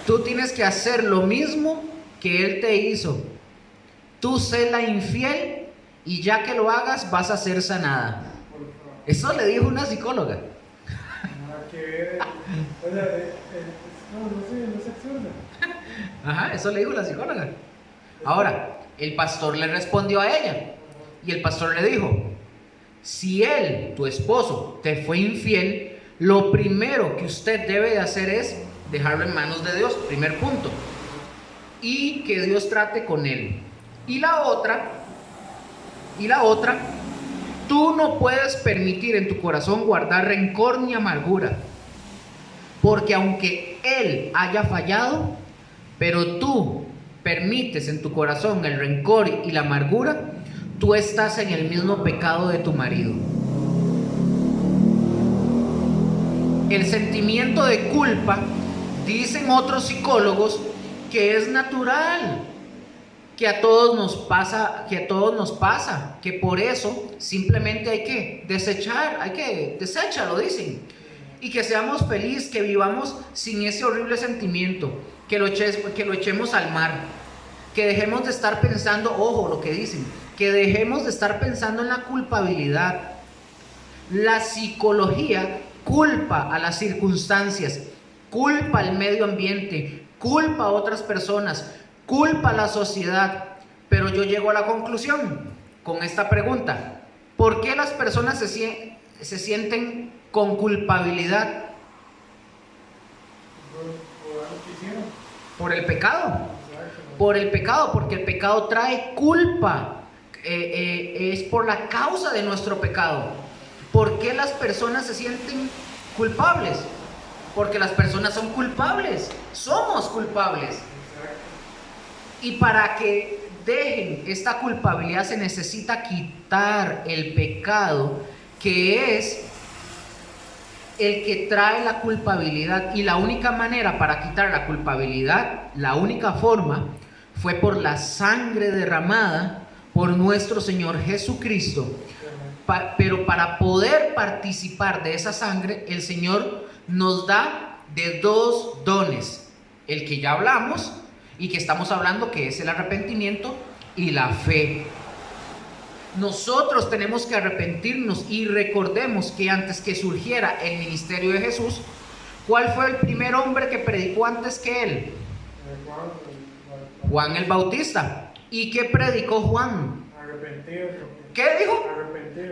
tú tienes que hacer lo mismo que él te hizo. Tú sé la infiel y ya que lo hagas vas a ser sanada. Eso le dijo una psicóloga. Nada que ver. O sea, no es absurdo. Ajá, eso le dijo la psicóloga. Ahora, el pastor le respondió a ella y el pastor le dijo: si él, tu esposo, te fue infiel, lo primero que usted debe de hacer es dejarlo en manos de Dios, primer punto, y que Dios trate con él. Y la otra, tú no puedes permitir en tu corazón guardar rencor ni amargura, porque aunque él haya fallado, pero tú permites en tu corazón el rencor y la amargura, tú estás en el mismo pecado de tu marido. El sentimiento de culpa, dicen otros psicólogos, que es natural, que a todos nos pasa, que por eso simplemente hay que desecharlo, dicen, y que seamos felices, que vivamos sin ese horrible sentimiento, que lo echemos al mar, que dejemos de estar pensando, ojo lo que dicen, que dejemos de estar pensando en la culpabilidad. La psicología culpa a las circunstancias, culpa al medio ambiente, culpa a otras personas, culpa a la sociedad, pero yo llego a la conclusión con esta pregunta: ¿por qué las personas se sienten con culpabilidad? Por el pecado. Por el pecado, porque el pecado trae culpa. Es por la causa de nuestro pecado. ¿Por qué las personas se sienten culpables? Porque las personas son culpables, somos culpables. Y para que dejen esta culpabilidad se necesita quitar el pecado, que es el que trae la culpabilidad. Y la única manera para quitar la culpabilidad, la única forma, fue por la sangre derramada por nuestro Señor Jesucristo. Pero para poder participar de esa sangre, el Señor nos da de dos dones: el que ya hablamos y que estamos hablando, que es el arrepentimiento y la fe. Nosotros tenemos que arrepentirnos, y recordemos que antes que surgiera el ministerio de Jesús, ¿cuál fue el primer hombre que predicó antes que él? Juan el Bautista. ¿Y qué predicó Juan? ¿Qué dijo?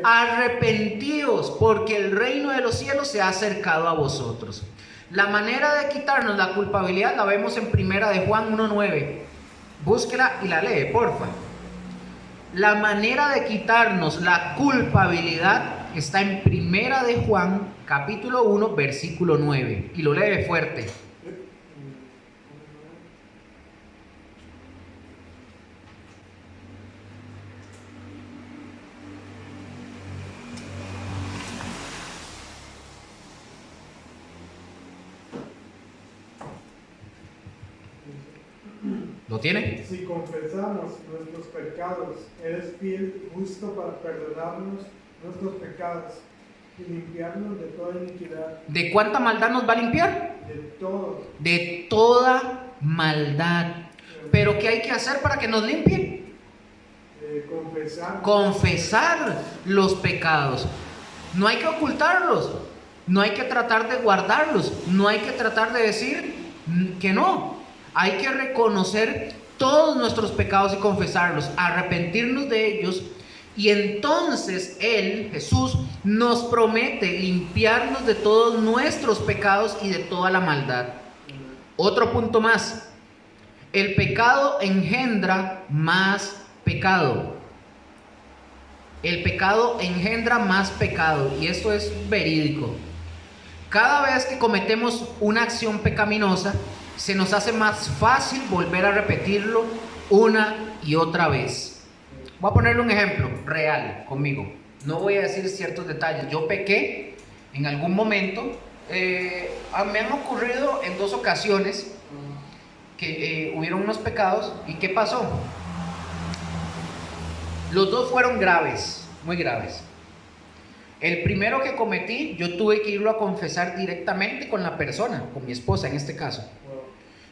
Arrepentíos, porque el reino de los cielos se ha acercado a vosotros. La manera de quitarnos la culpabilidad la vemos en primera de Juan 1:9. Búsquela y la lee, porfa. La manera de quitarnos la culpabilidad está en primera de Juan, capítulo 1, versículo 9. Y lo lee fuerte. ¿Lo tiene? Si confesamos nuestros pecados, Él es fiel y justo para perdonarnos nuestros pecados y limpiarnos de toda iniquidad. ¿De cuánta maldad nos va a limpiar? De toda maldad. Pero ¿qué hay que hacer para que nos limpien? Confesar los pecados. No hay que ocultarlos. No hay que tratar de guardarlos. No hay que tratar de decir que no. Hay que reconocer todos nuestros pecados y confesarlos, arrepentirnos de ellos. Y entonces Él, Jesús, nos promete limpiarnos de todos nuestros pecados y de toda la maldad. Otro punto más. El pecado engendra más pecado. El pecado engendra más pecado. Y esto es verídico. Cada vez que cometemos una acción pecaminosa, se nos hace más fácil volver a repetirlo una y otra vez. Voy a ponerle un ejemplo real conmigo. No voy a decir ciertos detalles. Yo pequé en algún momento. Me han ocurrido en 2 ocasiones que hubieron unos pecados. ¿Y qué pasó? Los 2 fueron graves, muy graves. El primero que cometí, yo tuve que irlo a confesar directamente con la persona, con mi esposa en este caso.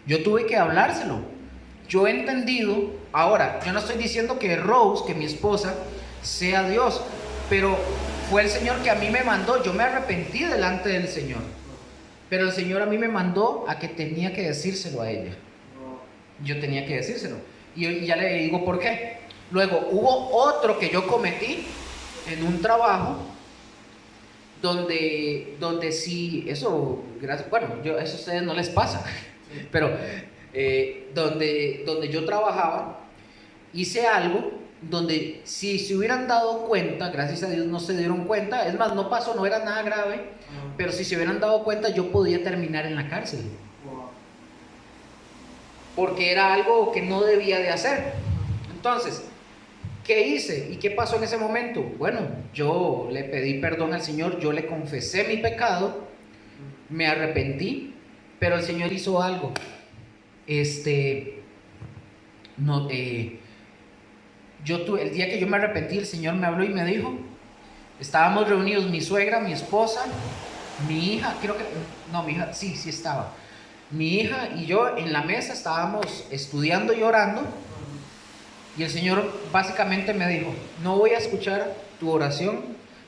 Yo tuve que hablárselo. Yo he entendido, ahora, yo no estoy diciendo que Rose, que mi esposa, sea Dios, pero fue el Señor que a mí me mandó. Yo me arrepentí delante del Señor, pero el Señor a mí me mandó a que tenía que decírselo a ella. Yo tenía que decírselo. Y ya le digo por qué. Luego, hubo otro que yo cometí en un trabajo donde sí, eso, gracias, bueno, eso a ustedes no les pasa, pero donde yo trabajaba, hice algo donde si se hubieran dado cuenta, gracias a Dios no se dieron cuenta, es más, no pasó, no era nada grave, pero si se hubieran dado cuenta, yo podía terminar en la cárcel, porque era algo que no debía de hacer. Entonces, ¿qué hice? ¿Y qué pasó en ese momento? Bueno, yo le pedí perdón al Señor, yo le confesé mi pecado, me arrepentí, pero el Señor hizo algo. El día que yo me arrepentí, el Señor me habló y me dijo, estábamos reunidos mi suegra, mi esposa, mi hija, sí estaba. Mi hija y yo en la mesa estábamos estudiando y orando. Y el Señor básicamente me dijo, no voy a escuchar tu oración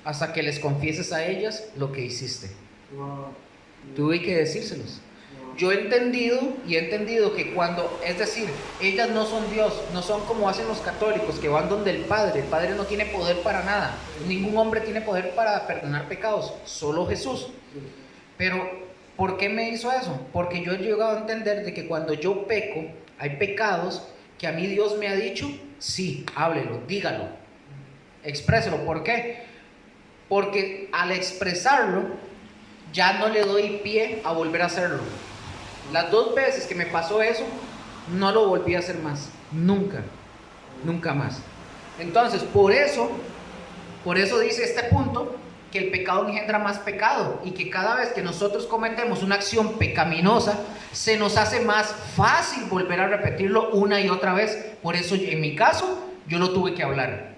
hasta que les confieses a ellas lo que hiciste. Tuve que decírselos. Yo he entendido que cuando, es decir, ellas no son Dios, no son como hacen los católicos, que van donde el Padre no tiene poder para nada. Ningún hombre tiene poder para perdonar pecados, solo Jesús. Pero, ¿por qué me hizo eso? Porque yo he llegado a entender de que cuando yo peco, hay pecados que a mí Dios me ha dicho, sí, háblelo, dígalo, expréselo. ¿Por qué? Porque al expresarlo, ya no le doy pie a volver a hacerlo. Las 2 veces que me pasó eso, no lo volví a hacer más, nunca más. Entonces, por eso dice este punto, que el pecado engendra más pecado, y que cada vez que nosotros cometemos una acción pecaminosa, se nos hace más fácil volver a repetirlo una y otra vez. Por eso en mi caso, yo lo tuve que hablar.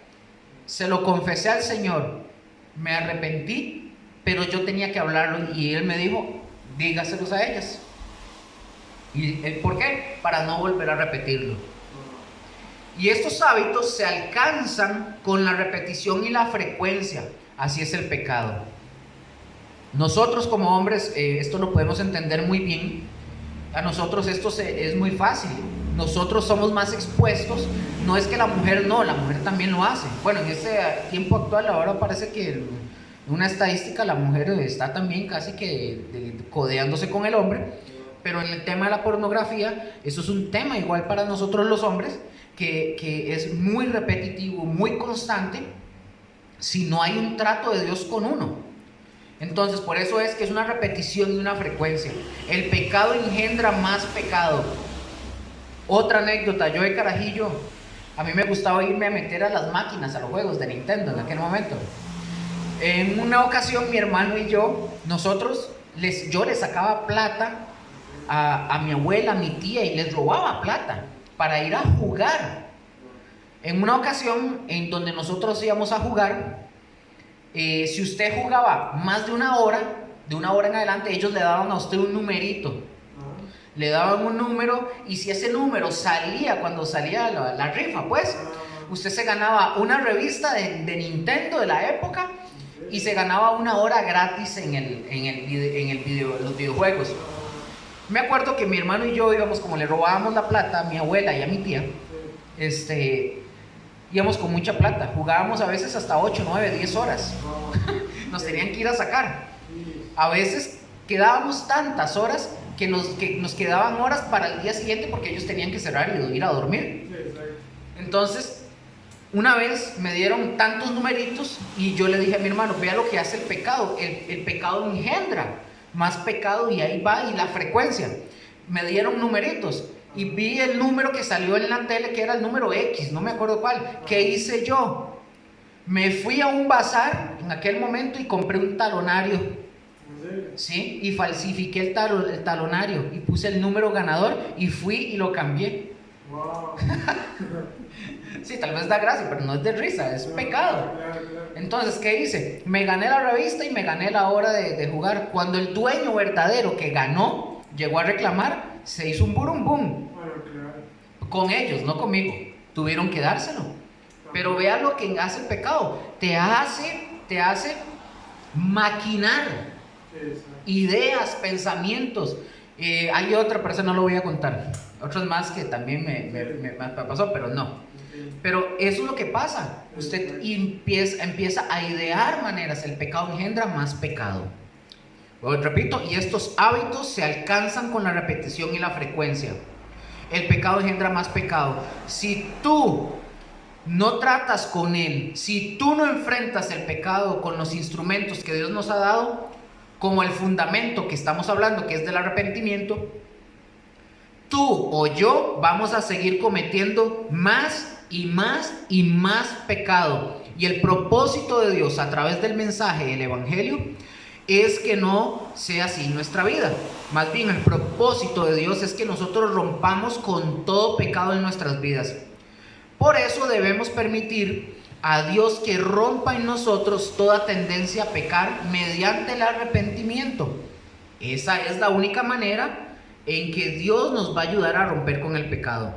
Se lo confesé al Señor, me arrepentí, pero yo tenía que hablarlo, y Él me dijo, dígaselos a ellas. ¿Y por qué? Para no volver a repetirlo. Y estos hábitos se alcanzan con la repetición y la frecuencia. Así es el pecado. Nosotros como hombres, esto lo podemos entender muy bien. A nosotros esto es muy fácil. Nosotros somos más expuestos. No es que la mujer no, la mujer también lo hace. Bueno, en este tiempo actual ahora parece que en una estadística la mujer está también casi que codeándose con el hombre. Pero en el tema de la pornografía, eso es un tema igual para nosotros los hombres, que es muy repetitivo, muy constante, si no hay un trato de Dios con uno. Entonces, por eso es que es una repetición y una frecuencia. El pecado engendra más pecado. Otra anécdota, yo de carajillo, a mí me gustaba irme a meter a las máquinas, a los juegos de Nintendo en aquel momento. En una ocasión, mi hermano y yo le sacaba plata a mi abuela, a mi tía, y les robaba plata para ir a jugar. En una ocasión en donde nosotros íbamos a jugar, si usted jugaba más de 1 hora, de una hora en adelante, ellos le daban a usted un numerito. Le daban un número y si ese número salía, cuando salía la rifa, pues, usted se ganaba una revista de Nintendo de la época y se ganaba una hora gratis los videojuegos. Me acuerdo que mi hermano y yo íbamos, como le robábamos la plata a mi abuela y a mi tía, íbamos con mucha plata, jugábamos a veces hasta 8, 9, 10 horas. Nos tenían que ir a sacar. A veces quedábamos tantas horas que nos quedaban horas para el día siguiente porque ellos tenían que cerrar y ir a dormir. Entonces, una vez me dieron tantos numeritos y yo le dije a mi hermano, vea lo que hace el pecado. El pecado engendra más pecado y ahí va, y la frecuencia. Me dieron numeritos y vi el número que salió en la tele, que era el número X, no me acuerdo cuál. ¿Qué hice yo? Me fui a un bazar en aquel momento y compré un talonario. ¿Sí? Y falsifiqué el talonario y puse el número ganador y fui y lo cambié. Wow. Sí, tal vez da gracia, pero no es de risa, es pecado. Entonces, ¿qué hice? Me gané la revista y me gané la hora de jugar. Cuando el dueño verdadero que ganó llegó a reclamar, se hizo un burum boom. Con ellos, no conmigo. Tuvieron que dárselo. Pero vea lo que hace el pecado. Te hace maquinar ideas, pensamientos. Hay otra persona, no lo voy a contar. Otros más que también me pasó, pero no. Pero eso es lo que pasa. Usted empieza a idear maneras. El pecado engendra más pecado. Bueno, repito, y estos hábitos se alcanzan con la repetición y la frecuencia. El pecado engendra más pecado. Si tú no tratas con él, si tú no enfrentas el pecado con los instrumentos que Dios nos ha dado, como el fundamento que estamos hablando, que es del arrepentimiento, tú o yo vamos a seguir cometiendo más y más y más pecado. Y el propósito de Dios a través del mensaje del Evangelio es que no sea así nuestra vida. Más bien, el propósito de Dios es que nosotros rompamos con todo pecado en nuestras vidas. Por eso debemos permitir a Dios que rompa en nosotros toda tendencia a pecar mediante el arrepentimiento. Esa es la única manera en que Dios nos va a ayudar a romper con el pecado.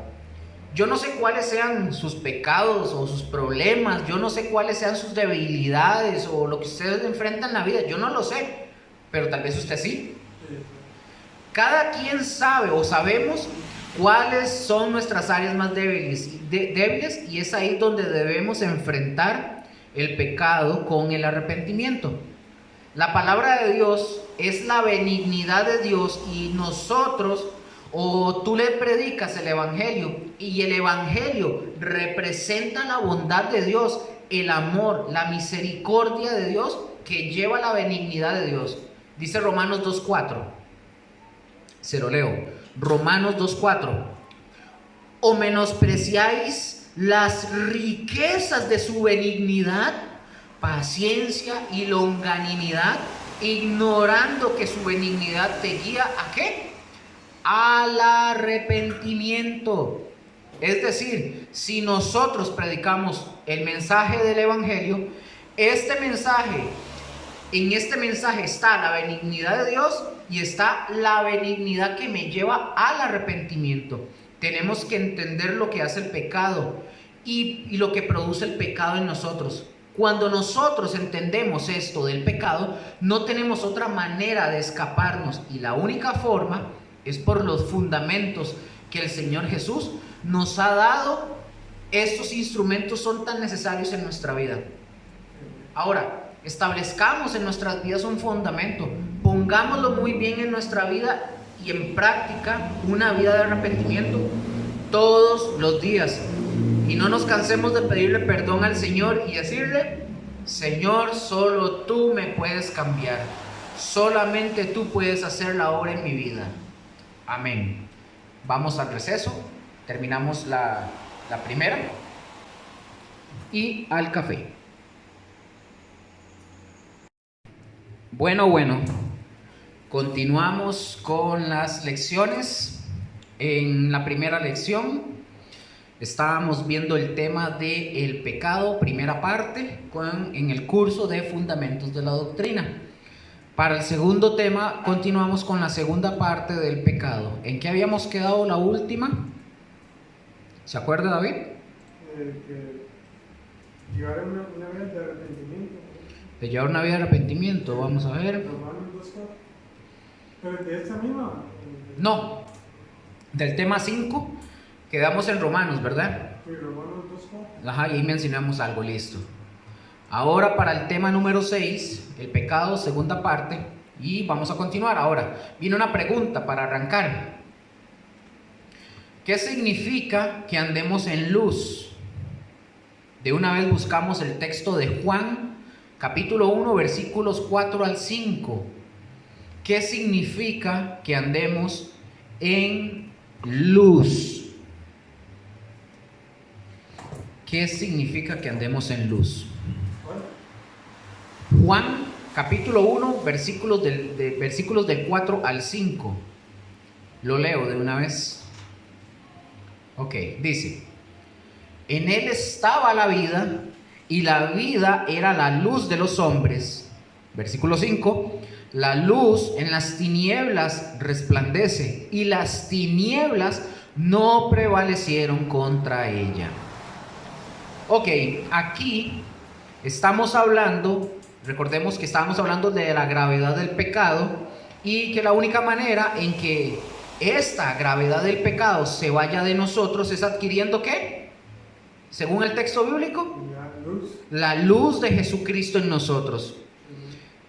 Yo no sé cuáles sean sus pecados o sus problemas, yo no sé cuáles sean sus debilidades o lo que ustedes enfrentan en la vida, yo no lo sé, pero tal vez usted sí. Cada quien sabe o sabemos cuáles son nuestras áreas más débiles y es ahí donde debemos enfrentar el pecado con el arrepentimiento. La palabra de Dios es la benignidad de Dios y nosotros, o tú le predicas el Evangelio y el Evangelio representa la bondad de Dios, el amor, la misericordia de Dios que lleva la benignidad de Dios. Dice Romanos 2:4. Se lo leo. Romanos 2:4. ¿O menospreciáis las riquezas de su benignidad, paciencia y longanimidad, ignorando que su benignidad te guía ¿a qué? Al arrepentimiento? Es decir, si nosotros predicamos el mensaje del Evangelio, en este mensaje está la benignidad de Dios y está la benignidad que me lleva al arrepentimiento. Tenemos que entender lo que hace el pecado y lo que produce el pecado en nosotros. Cuando nosotros entendemos esto del pecado, no tenemos otra manera de escaparnos y la única forma es por los fundamentos que el Señor Jesús nos ha dado. Estos instrumentos son tan necesarios en nuestra vida. Ahora, establezcamos en nuestras vidas un fundamento, pongámoslo muy bien en nuestra vida y en práctica una vida de arrepentimiento todos los días. Y no nos cansemos de pedirle perdón al Señor y decirle: Señor, solo tú me puedes cambiar, solamente tú puedes hacer la obra en mi vida. Amén. Vamos al receso, terminamos la primera y al café. Bueno, continuamos con las lecciones. En la primera lección estábamos viendo el tema del pecado, primera parte, en el curso de Fundamentos de la Doctrina. Para el segundo tema, continuamos con la segunda parte del pecado. ¿En qué habíamos quedado la última? ¿Se acuerda, David? Que llevar una vida de arrepentimiento. De llevar una vida de arrepentimiento, vamos a ver. Romanos 2:4. Pero de esta misma. No, del tema 5, quedamos en Romanos, ¿verdad? Sí, Romanos 2:4. Ajá, y ahí mencionamos algo, listo. Ahora para el tema número 6, el pecado, segunda parte, y vamos a continuar. Ahora, viene una pregunta para arrancar. ¿Qué significa que andemos en luz? De una vez buscamos el texto de Juan, capítulo 1, versículos 4 al 5. ¿Qué significa que andemos en luz? ¿Qué significa que andemos en luz? Juan capítulo 1, versículos del 4 al 5. Lo leo de una vez. Ok, dice: en él estaba la vida, y la vida era la luz de los hombres. Versículo 5: la luz en las tinieblas resplandece, y las tinieblas no prevalecieron contra ella. Ok, aquí estamos hablando, recordemos que estábamos hablando de la gravedad del pecado, y que la única manera en que esta gravedad del pecado se vaya de nosotros es adquiriendo ¿qué? Según el texto bíblico, la luz de Jesucristo en nosotros.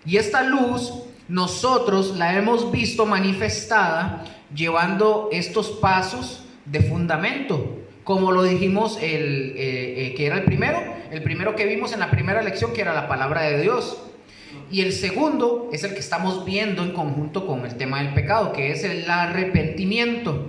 Y esta luz nosotros la hemos visto manifestada llevando estos pasos de fundamento, como lo dijimos que era el primero que vimos en la primera lección, que era la palabra de Dios. Y el segundo es el que estamos viendo en conjunto con el tema del pecado, que es el arrepentimiento.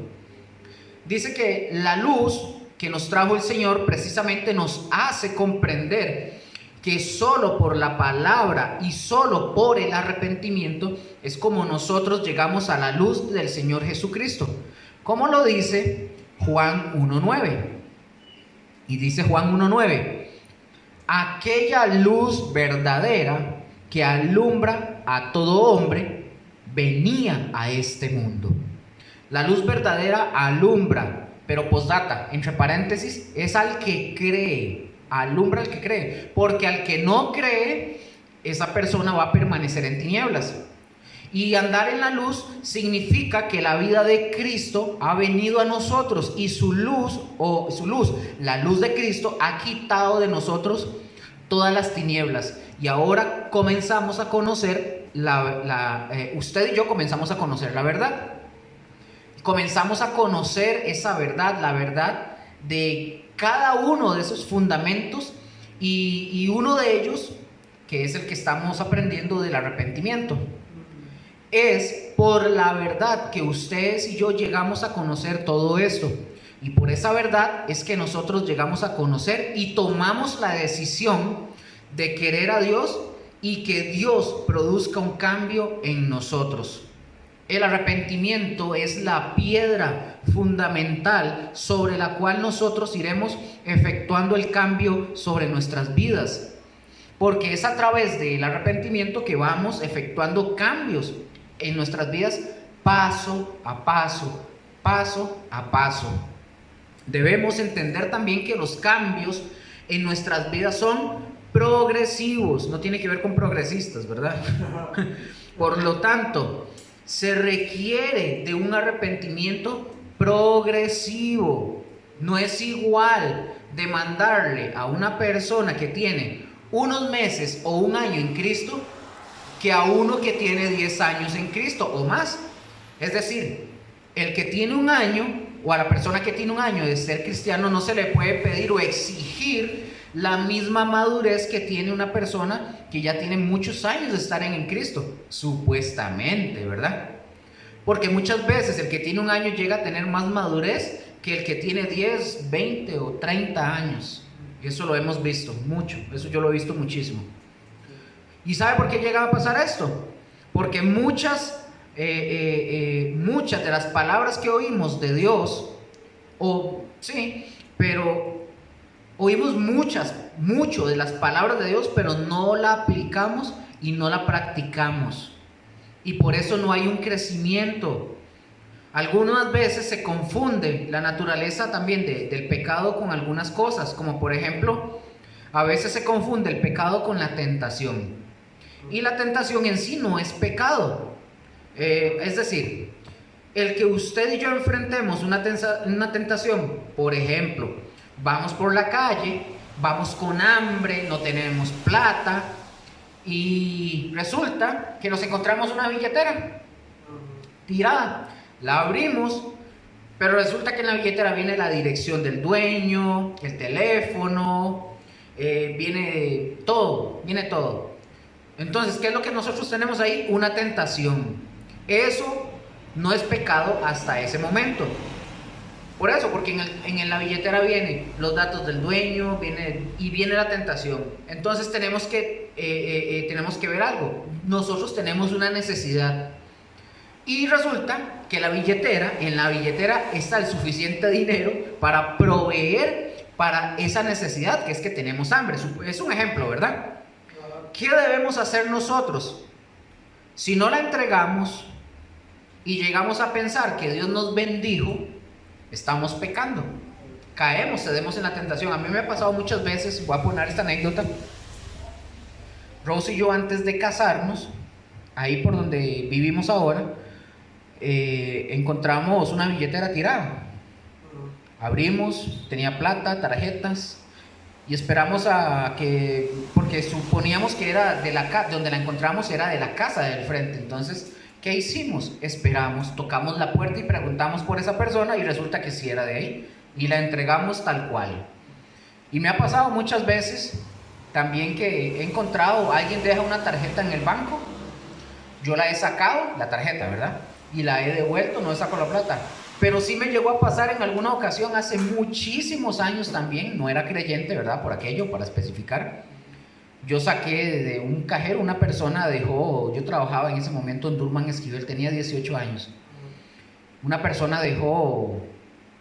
Dice que la luz que nos trajo el Señor precisamente nos hace comprender que solo por la palabra y solo por el arrepentimiento es como nosotros llegamos a la luz del Señor Jesucristo. Como lo dice Juan 1:9. Y dice Juan 1:9: aquella luz verdadera que alumbra a todo hombre venía a este mundo. La luz verdadera alumbra, pero postdata, entre paréntesis, es al que cree. Alumbra al que cree, porque al que no cree, esa persona va a permanecer en tinieblas. Y andar en la luz significa que la vida de Cristo ha venido a nosotros, y su luz, la luz de Cristo, ha quitado de nosotros todas las tinieblas. Y ahora comenzamos a conocer, usted y yo comenzamos a conocer la verdad. Comenzamos a conocer esa verdad, la verdad de cada uno de esos fundamentos, y uno de ellos, que es el que estamos aprendiendo del arrepentimiento, es por la verdad que ustedes y yo llegamos a conocer todo esto. Y por esa verdad es que nosotros llegamos a conocer y tomamos la decisión de querer a Dios y que Dios produzca un cambio en nosotros. El arrepentimiento es la piedra fundamental sobre la cual nosotros iremos efectuando el cambio sobre nuestras vidas, porque es a través del arrepentimiento que vamos efectuando cambios en nuestras vidas paso a paso, paso a paso. Debemos entender también que los cambios en nuestras vidas son progresivos, no tiene que ver con progresistas, ¿verdad? Por lo tanto, se requiere de un arrepentimiento progresivo. No es igual demandarle a una persona que tiene unos meses o un año en Cristo que a uno que tiene 10 años en Cristo o más. Es decir, el que tiene un año, o a la persona que tiene un año de ser cristiano, no se le puede pedir o exigir la misma madurez que tiene una persona que ya tiene muchos años de estar en Cristo, supuestamente, ¿verdad? Porque muchas veces el que tiene un año llega a tener más madurez que el que tiene 10, 20 o 30 años. Y eso lo hemos visto mucho, eso yo lo he visto muchísimo. ¿Y sabe por qué llega a pasar esto? Porque muchas de las palabras que oímos de Dios, pero oímos mucho de las palabras de Dios, pero no la aplicamos y no la practicamos. y por eso no hay un crecimiento. Algunas veces se confunde la naturaleza también del pecado con algunas cosas, como por ejemplo, a veces se confunde el pecado con la tentación. Y la tentación en sí no es pecado. Es decir, el que usted y yo enfrentemos una tentación, por ejemplo, vamos por la calle, vamos con hambre, no tenemos plata y resulta que nos encontramos una billetera tirada. La abrimos, pero resulta que en la billetera viene la dirección del dueño, el teléfono, viene todo. Entonces, ¿qué es lo que nosotros tenemos ahí? Una tentación. Eso no es pecado hasta ese momento. Por eso, porque en la billetera vienen los datos del dueño, viene la tentación. Entonces tenemos que ver algo. Nosotros tenemos una necesidad. Y resulta que en la billetera está el suficiente dinero para proveer para esa necesidad, que es que tenemos hambre. Es un ejemplo, ¿verdad? ¿Qué debemos hacer nosotros? Si no la entregamos y llegamos a pensar que Dios nos bendijo, estamos pecando. Cedemos en la tentación. A mí me ha pasado muchas veces, voy a poner esta anécdota. Rose y yo, antes de casarnos, ahí por donde vivimos ahora, encontramos una billetera tirada. Abrimos, tenía plata, tarjetas, y esperamos porque suponíamos que era donde la encontramos era de la casa del frente. Entonces, ¿qué hicimos? Esperamos, tocamos la puerta y preguntamos por esa persona y resulta que sí era de ahí y la entregamos tal cual. Y me ha pasado muchas veces también que he encontrado, alguien deja una tarjeta en el banco, yo la he sacado, la tarjeta, ¿verdad? Y la he devuelto, no he sacado la plata. Pero sí me llegó a pasar en alguna ocasión hace muchísimos años también, no era creyente, ¿verdad? Por aquello, para especificar. Yo saqué de un cajero, una persona dejó, yo trabajaba en ese momento en Durman Esquivel, tenía 18 años. Una persona dejó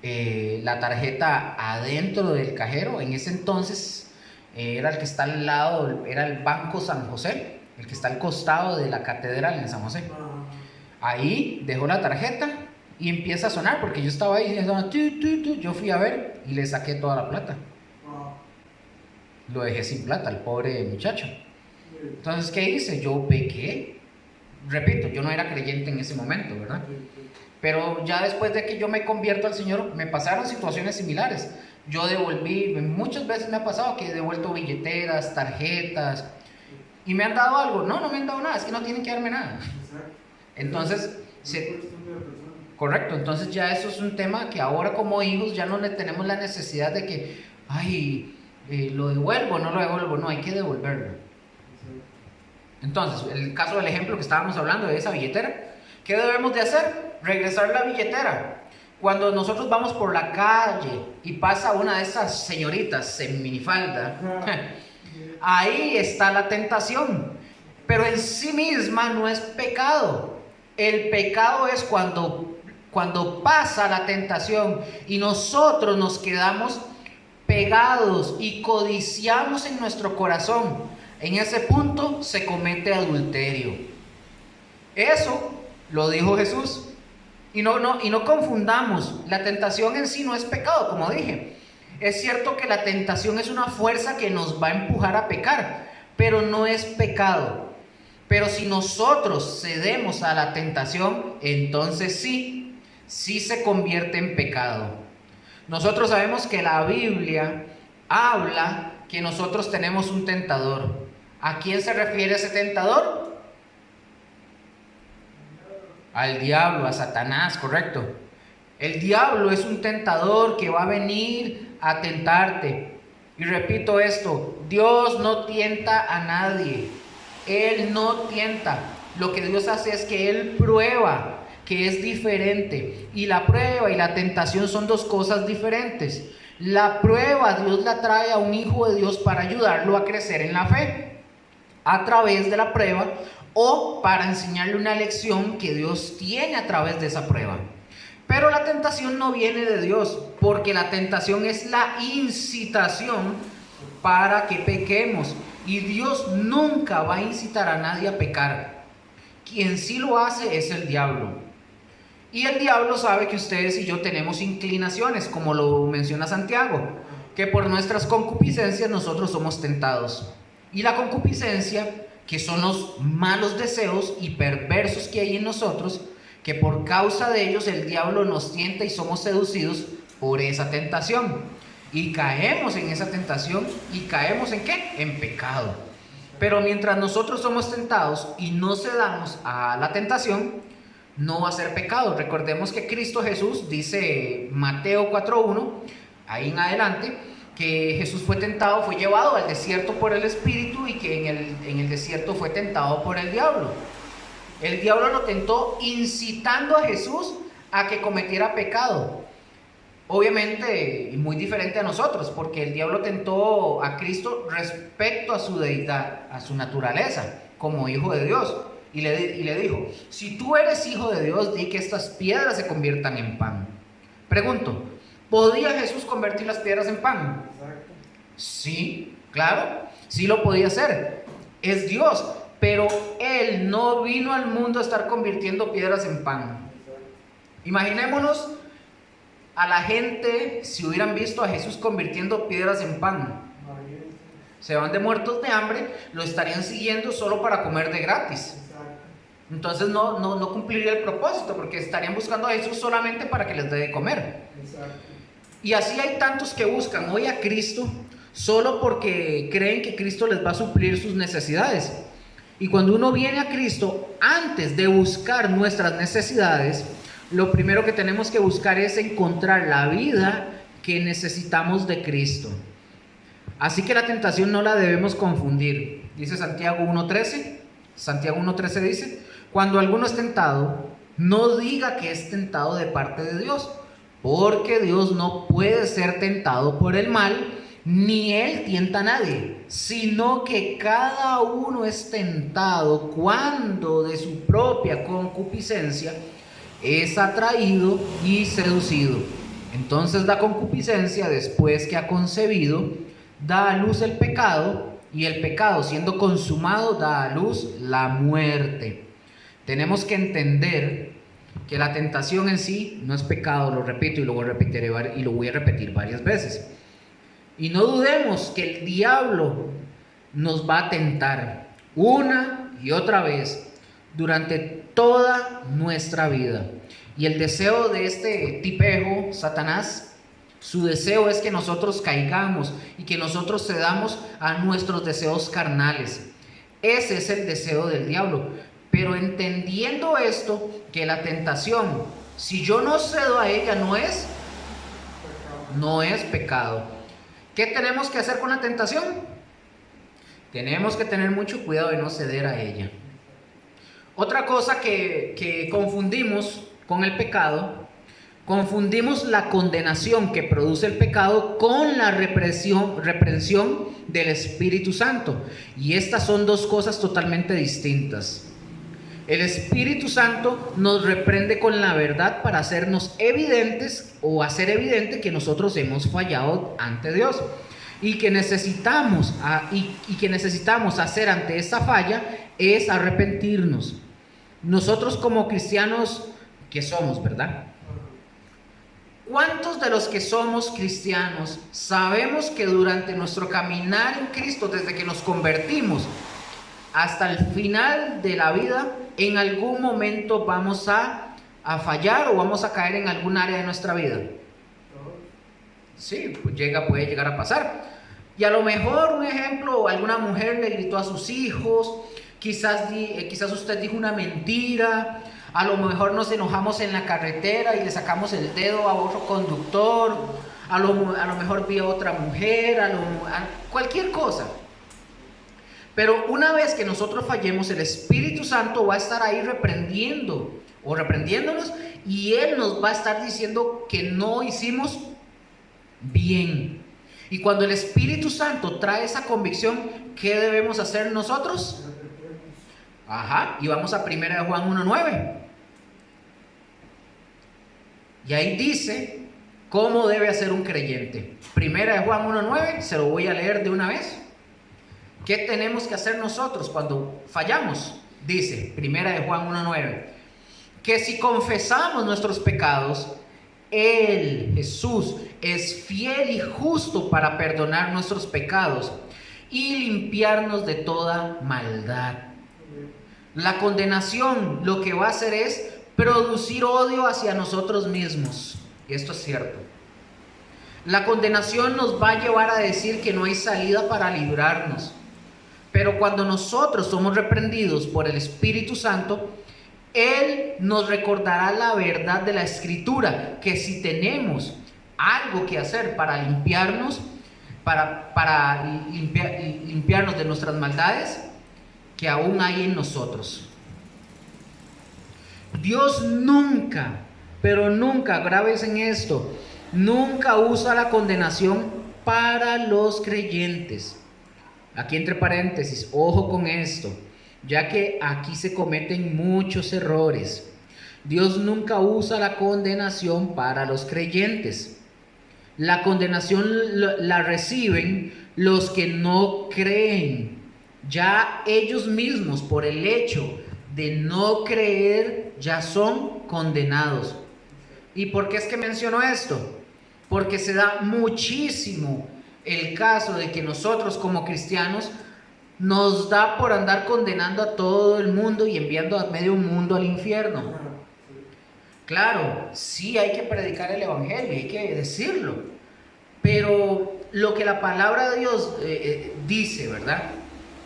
la tarjeta adentro del cajero. En ese entonces era el que está al lado, era el Banco San José, el que está al costado de la catedral en San José. Ahí dejó la tarjeta y empieza a sonar, porque yo estaba ahí, yo fui a ver y le saqué toda la plata. Lo dejé sin plata, el pobre muchacho. Entonces, ¿qué hice? Yo pequé. Repito, yo no era creyente en ese momento, ¿verdad? Pero ya después de que yo me convierto al Señor, me pasaron situaciones similares. Yo devolví, muchas veces me ha pasado que he devuelto billeteras, tarjetas, y me han dado algo. No me han dado nada, es que no tienen que darme nada. Entonces, correcto, entonces ya eso es un tema que ahora como hijos ya no le tenemos la necesidad de que, lo devuelvo, no lo devuelvo, no, hay que devolverlo. Entonces, el caso del ejemplo que estábamos hablando de esa billetera, ¿qué debemos de hacer? Regresar la billetera. Cuando nosotros vamos por la calle y pasa una de esas señoritas en minifalda, ahí está la tentación, pero en sí misma no es pecado. El pecado es cuando pasa la tentación y nosotros nos quedamos pegados y codiciamos en nuestro corazón. En ese punto se comete adulterio. Eso lo dijo Jesús. Y no confundamos, la tentación en sí no es pecado, como dije. Es cierto que la tentación es una fuerza que nos va a empujar a pecar, pero no es pecado. Pero si nosotros cedemos a la tentación, entonces sí se convierte en pecado. Nosotros sabemos que la Biblia habla que nosotros tenemos un tentador. ¿A quién se refiere ese tentador? Al diablo, a Satanás, correcto. El diablo es un tentador que va a venir a tentarte. Y repito esto, Dios no tienta a nadie. Él no tienta. Lo que Dios hace es que Él prueba, que es diferente. Y la prueba y la tentación son dos cosas diferentes. La prueba Dios la trae a un hijo de Dios para ayudarlo a crecer en la fe, a través de la prueba, o para enseñarle una lección que Dios tiene a través de esa prueba. Pero la tentación no viene de Dios, porque la tentación es la incitación para que pequemos. Y Dios nunca va a incitar a nadie a pecar. Quien sí lo hace es el diablo. Y el diablo sabe que ustedes y yo tenemos inclinaciones, como lo menciona Santiago, que por nuestras concupiscencias nosotros somos tentados. Y la concupiscencia, que son los malos deseos y perversos que hay en nosotros, que por causa de ellos el diablo nos tienta y somos seducidos por esa tentación. Y caemos en esa tentación. ¿Y caemos en qué? En pecado. Pero mientras nosotros somos tentados y no cedamos a la tentación, no va a ser pecado. Recordemos que Cristo Jesús, dice Mateo 4:1, ahí en adelante, que Jesús fue tentado, fue llevado al desierto por el Espíritu, y que en el desierto fue tentado por el diablo. El diablo lo tentó incitando a Jesús a que cometiera pecado. Obviamente muy diferente a nosotros, porque el diablo tentó a Cristo respecto a su deidad, a su naturaleza, como hijo de Dios. Y le dijo: si tú eres hijo de Dios, di que estas piedras se conviertan en pan. Pregunto, ¿podía Jesús convertir las piedras en pan? Exacto. Sí, claro, sí lo podía hacer. Es Dios, pero Él no vino al mundo a estar convirtiendo piedras en pan. Imaginémonos a la gente si hubieran visto a Jesús convirtiendo piedras en pan. Se van de muertos de hambre, lo estarían siguiendo solo para comer de gratis. Entonces no cumpliría el propósito, porque estarían buscando a Jesús solamente para que les dé de comer. Y así hay tantos que buscan hoy a Cristo solo porque creen que Cristo les va a suplir sus necesidades. Y cuando uno viene a Cristo, antes de buscar nuestras necesidades, lo primero que tenemos que buscar es encontrar la vida que necesitamos de Cristo. Así que la tentación no la debemos confundir. Dice Santiago 1:13. Santiago 1:13 dice: cuando alguno es tentado, no diga que es tentado de parte de Dios, porque Dios no puede ser tentado por el mal, ni Él tienta a nadie, sino que cada uno es tentado cuando de su propia concupiscencia es atraído y seducido. Entonces la concupiscencia, después que ha concebido, da a luz el pecado, y el pecado, siendo consumado, da a luz la muerte. Tenemos que entender que la tentación en sí no es pecado, lo repito y lo voy a repetir varias veces. Y no dudemos que el diablo nos va a tentar una y otra vez durante toda nuestra vida. Y el deseo de este tipejo, Satanás, su deseo es que nosotros caigamos y que nosotros cedamos a nuestros deseos carnales. Ese es el deseo del diablo. Pero entendiendo esto, que la tentación, si yo no cedo a ella, no es pecado. ¿Qué tenemos que hacer con la tentación? Tenemos que tener mucho cuidado de no ceder a ella. Otra cosa que confundimos con el pecado, confundimos la condenación que produce el pecado con la reprensión del Espíritu Santo. Y estas son dos cosas totalmente distintas. El Espíritu Santo nos reprende con la verdad para hacernos evidentes, o hacer evidente que nosotros hemos fallado ante Dios, y que necesitamos hacer ante esa falla es arrepentirnos. Nosotros como cristianos que somos, ¿verdad? ¿Cuántos de los que somos cristianos sabemos que durante nuestro caminar en Cristo, desde que nos convertimos hasta el final de la vida, en algún momento vamos a fallar o vamos a caer en algún área de nuestra vida? Sí, puede llegar a pasar. Y a lo mejor, un ejemplo, alguna mujer le gritó a sus hijos, quizás usted dijo una mentira, a lo mejor nos enojamos en la carretera y le sacamos el dedo a otro conductor, a lo mejor vi a otra mujer, cualquier cosa. Pero una vez que nosotros fallemos, el Espíritu Santo va a estar ahí reprendiéndonos, y Él nos va a estar diciendo que no hicimos bien. Y cuando el Espíritu Santo trae esa convicción, ¿qué debemos hacer nosotros? Y vamos a 1 Juan 1:9. Y ahí dice cómo debe hacer un creyente. 1 Juan 1:9, se lo voy a leer de una vez. ¿Qué tenemos que hacer nosotros cuando fallamos? Dice, primera de Juan 1:9, que si confesamos nuestros pecados, Él, Jesús, es fiel y justo para perdonar nuestros pecados y limpiarnos de toda maldad. La condenación lo que va a hacer es producir odio hacia nosotros mismos. Y esto es cierto. La condenación nos va a llevar a decir que no hay salida para librarnos. Pero cuando nosotros somos reprendidos por el Espíritu Santo, Él nos recordará la verdad de la Escritura, que si tenemos algo que hacer para limpiarnos, limpiarnos de nuestras maldades, que aún hay en nosotros. Dios nunca, pero nunca, graves en esto, nunca usa la condenación para los creyentes. Aquí entre paréntesis, ojo con esto, ya que aquí se cometen muchos errores. Dios nunca usa la condenación para los creyentes. La condenación la reciben los que no creen. Ya ellos mismos, por el hecho de no creer, ya son condenados. ¿Y por qué es que menciono esto? Porque se da muchísimo el caso de que nosotros como cristianos nos da por andar condenando a todo el mundo y enviando a medio mundo al infierno. Claro, sí hay que predicar el evangelio, hay que decirlo, pero lo que la palabra de Dios dice, ¿verdad?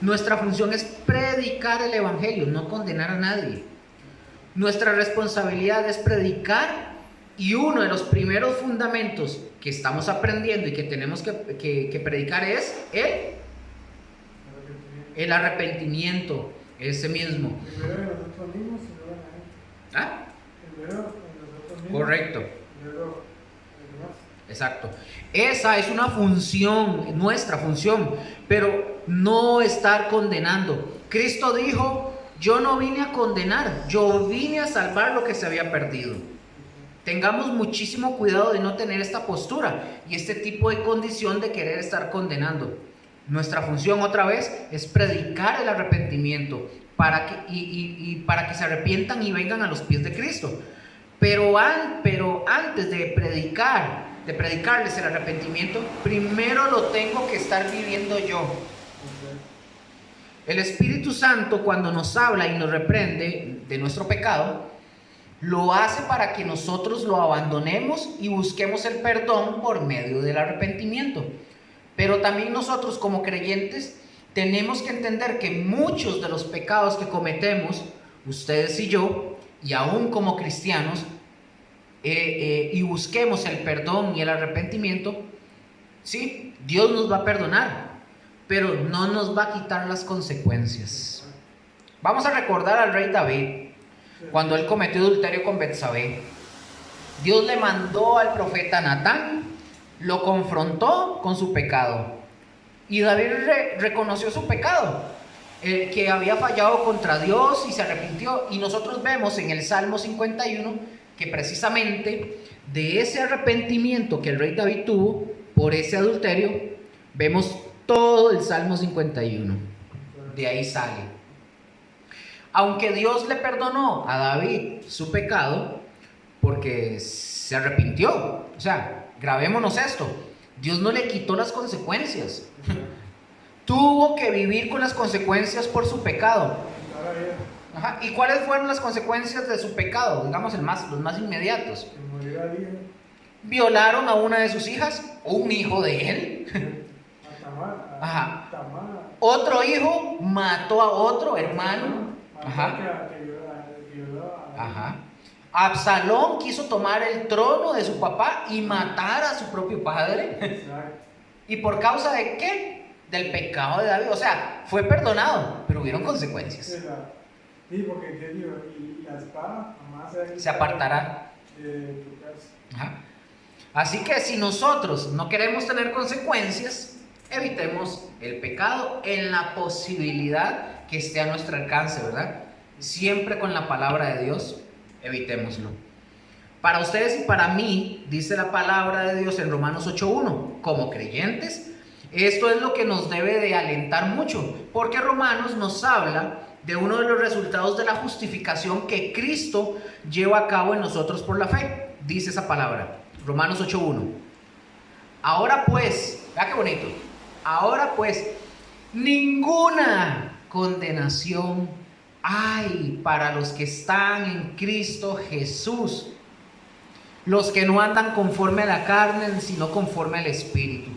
Nuestra función es predicar el evangelio, no condenar a nadie. Nuestra responsabilidad es predicar, y uno de los primeros fundamentos que estamos aprendiendo y que tenemos que predicar es el arrepentimiento, ese mismo. Primero en nosotros mismos y luego en la gente. ¿Ah? Primero en nosotros mismos. Correcto. Y luego en los demás. Exacto. Esa es una función, nuestra función, pero no estar condenando. Cristo dijo, yo no vine a condenar, yo vine a salvar lo que se había perdido. Tengamos muchísimo cuidado de no tener esta postura y este tipo de condición de querer estar condenando. Nuestra función otra vez es predicar el arrepentimiento para que se arrepientan y vengan a los pies de Cristo. Pero antes de predicarles el arrepentimiento, primero lo tengo que estar viviendo yo. El Espíritu Santo, cuando nos habla y nos reprende de nuestro pecado, lo hace para que nosotros lo abandonemos y busquemos el perdón por medio del arrepentimiento. Pero también nosotros como creyentes tenemos que entender que muchos de los pecados que cometemos, ustedes y yo, y aún como cristianos, y busquemos el perdón y el arrepentimiento, sí, Dios nos va a perdonar, pero no nos va a quitar las consecuencias. Vamos a recordar al rey David, cuando él cometió adulterio con Betsabé. Dios le mandó al profeta Natán, lo confrontó con su pecado, y David reconoció su pecado, que había fallado contra Dios y se arrepintió. Y nosotros vemos en el Salmo 51 que precisamente de ese arrepentimiento que el rey David tuvo por ese adulterio, vemos todo el Salmo 51, de ahí sale. Aunque Dios le perdonó a David su pecado porque se arrepintió, o sea, grabémonos esto, Dios no le quitó las consecuencias. Tuvo que vivir con las consecuencias por su pecado. Ajá. ¿Y cuáles fueron las consecuencias de su pecado? Digamos los más inmediatos. Violaron a una de sus hijas, o un hijo de él. Ajá. Otro hijo mató a otro hermano. Ajá. Ajá. Absalón quiso tomar el trono de su papá y matar a su propio padre. ¿Y por causa de qué? Del pecado de David. O sea, fue perdonado, pero hubieron consecuencias. Sí, porque ¿qué digo? Y la espada jamás se apartará de tu casa. Ajá. Así que si nosotros no queremos tener consecuencias, evitemos el pecado en la posibilidad que esté a nuestro alcance, ¿verdad? Siempre con la palabra de Dios, evitémoslo. Para ustedes y para mí, dice la palabra de Dios en Romanos 8:1, como creyentes, esto es lo que nos debe de alentar mucho, porque Romanos nos habla de uno de los resultados de la justificación que Cristo lleva a cabo en nosotros por la fe. Dice esa palabra, Romanos 8:1. Ahora pues, vea qué bonito, ahora pues, ninguna condenación hay para los que están en Cristo Jesús, los que no andan conforme a la carne, sino conforme al Espíritu.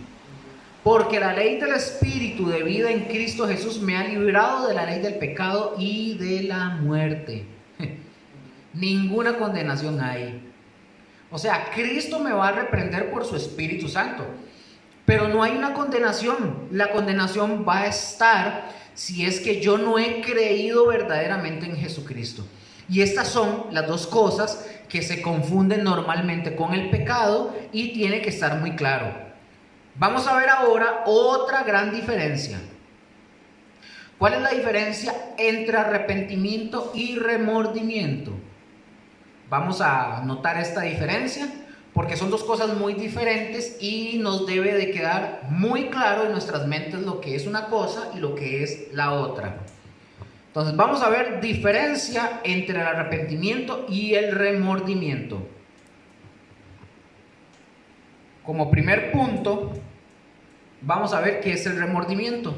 Porque la ley del Espíritu de vida en Cristo Jesús me ha librado de la ley del pecado y de la muerte. Ninguna condenación hay. O sea, Cristo me va a reprender por su Espíritu Santo. Pero no hay una condenación. La condenación va a estar si es que yo no he creído verdaderamente en Jesucristo. Y estas son las dos cosas que se confunden normalmente con el pecado y tiene que estar muy claro. Vamos a ver ahora otra gran diferencia. ¿Cuál es la diferencia entre arrepentimiento y remordimiento? Vamos a notar esta diferencia porque son dos cosas muy diferentes y nos debe de quedar muy claro en nuestras mentes lo que es una cosa y lo que es la otra. Entonces vamos a ver diferencia entre el arrepentimiento y el remordimiento. Como primer punto, vamos a ver qué es el remordimiento.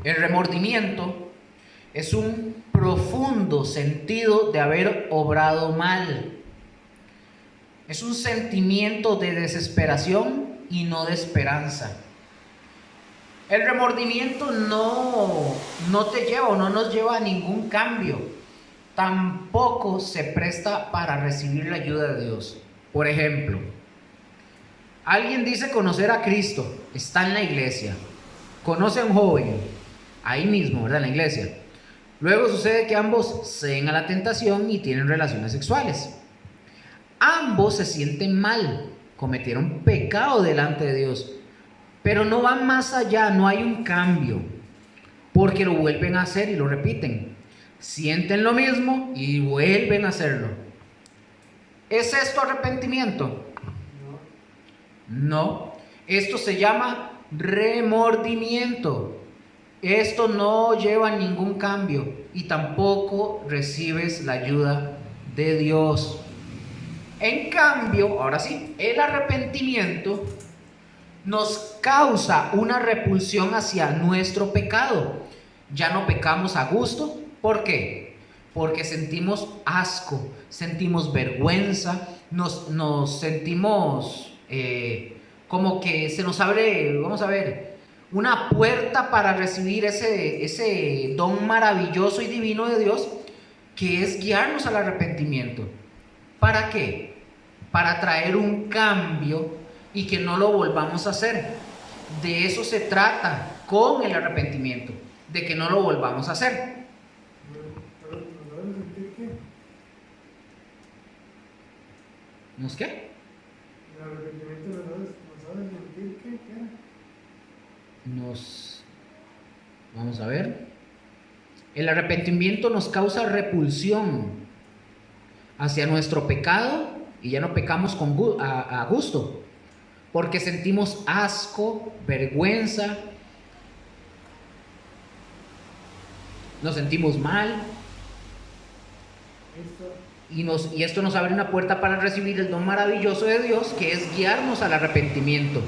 El remordimiento es un profundo sentido de haber obrado mal. Es un sentimiento de desesperación y no de esperanza. El remordimiento no te lleva o no nos lleva a ningún cambio. Tampoco se presta para recibir la ayuda de Dios. Por ejemplo, alguien dice conocer a Cristo, está en la iglesia, conoce a un joven, ahí mismo, ¿verdad? En la iglesia. Luego sucede que ambos ceden a la tentación y tienen relaciones sexuales. Ambos se sienten mal, cometieron pecado delante de Dios, pero no van más allá, no hay un cambio, porque lo vuelven a hacer y lo repiten. Sienten lo mismo y vuelven a hacerlo. ¿Es esto arrepentimiento? No. Esto se llama remordimiento. Esto no lleva a ningún cambio y tampoco recibes la ayuda de Dios. En cambio, ahora sí, el arrepentimiento nos causa una repulsión hacia nuestro pecado. Ya no pecamos a gusto. ¿Por qué? Porque sentimos asco, sentimos vergüenza, nos sentimos como que se nos abre, vamos a ver, una puerta para recibir ese don maravilloso y divino de Dios, que es guiarnos al arrepentimiento. ¿Para qué? Para traer un cambio y que no lo volvamos a hacer. De eso se trata con el arrepentimiento, de que no lo volvamos a hacer. ¿Nos qué? El arrepentimiento nos hace sentir ¿qué era? Vamos a ver. El arrepentimiento nos causa repulsión hacia nuestro pecado y ya no pecamos a gusto, porque sentimos asco, vergüenza, nos sentimos mal. Y esto nos abre una puerta para recibir el don maravilloso de Dios, que es guiarnos al arrepentimiento,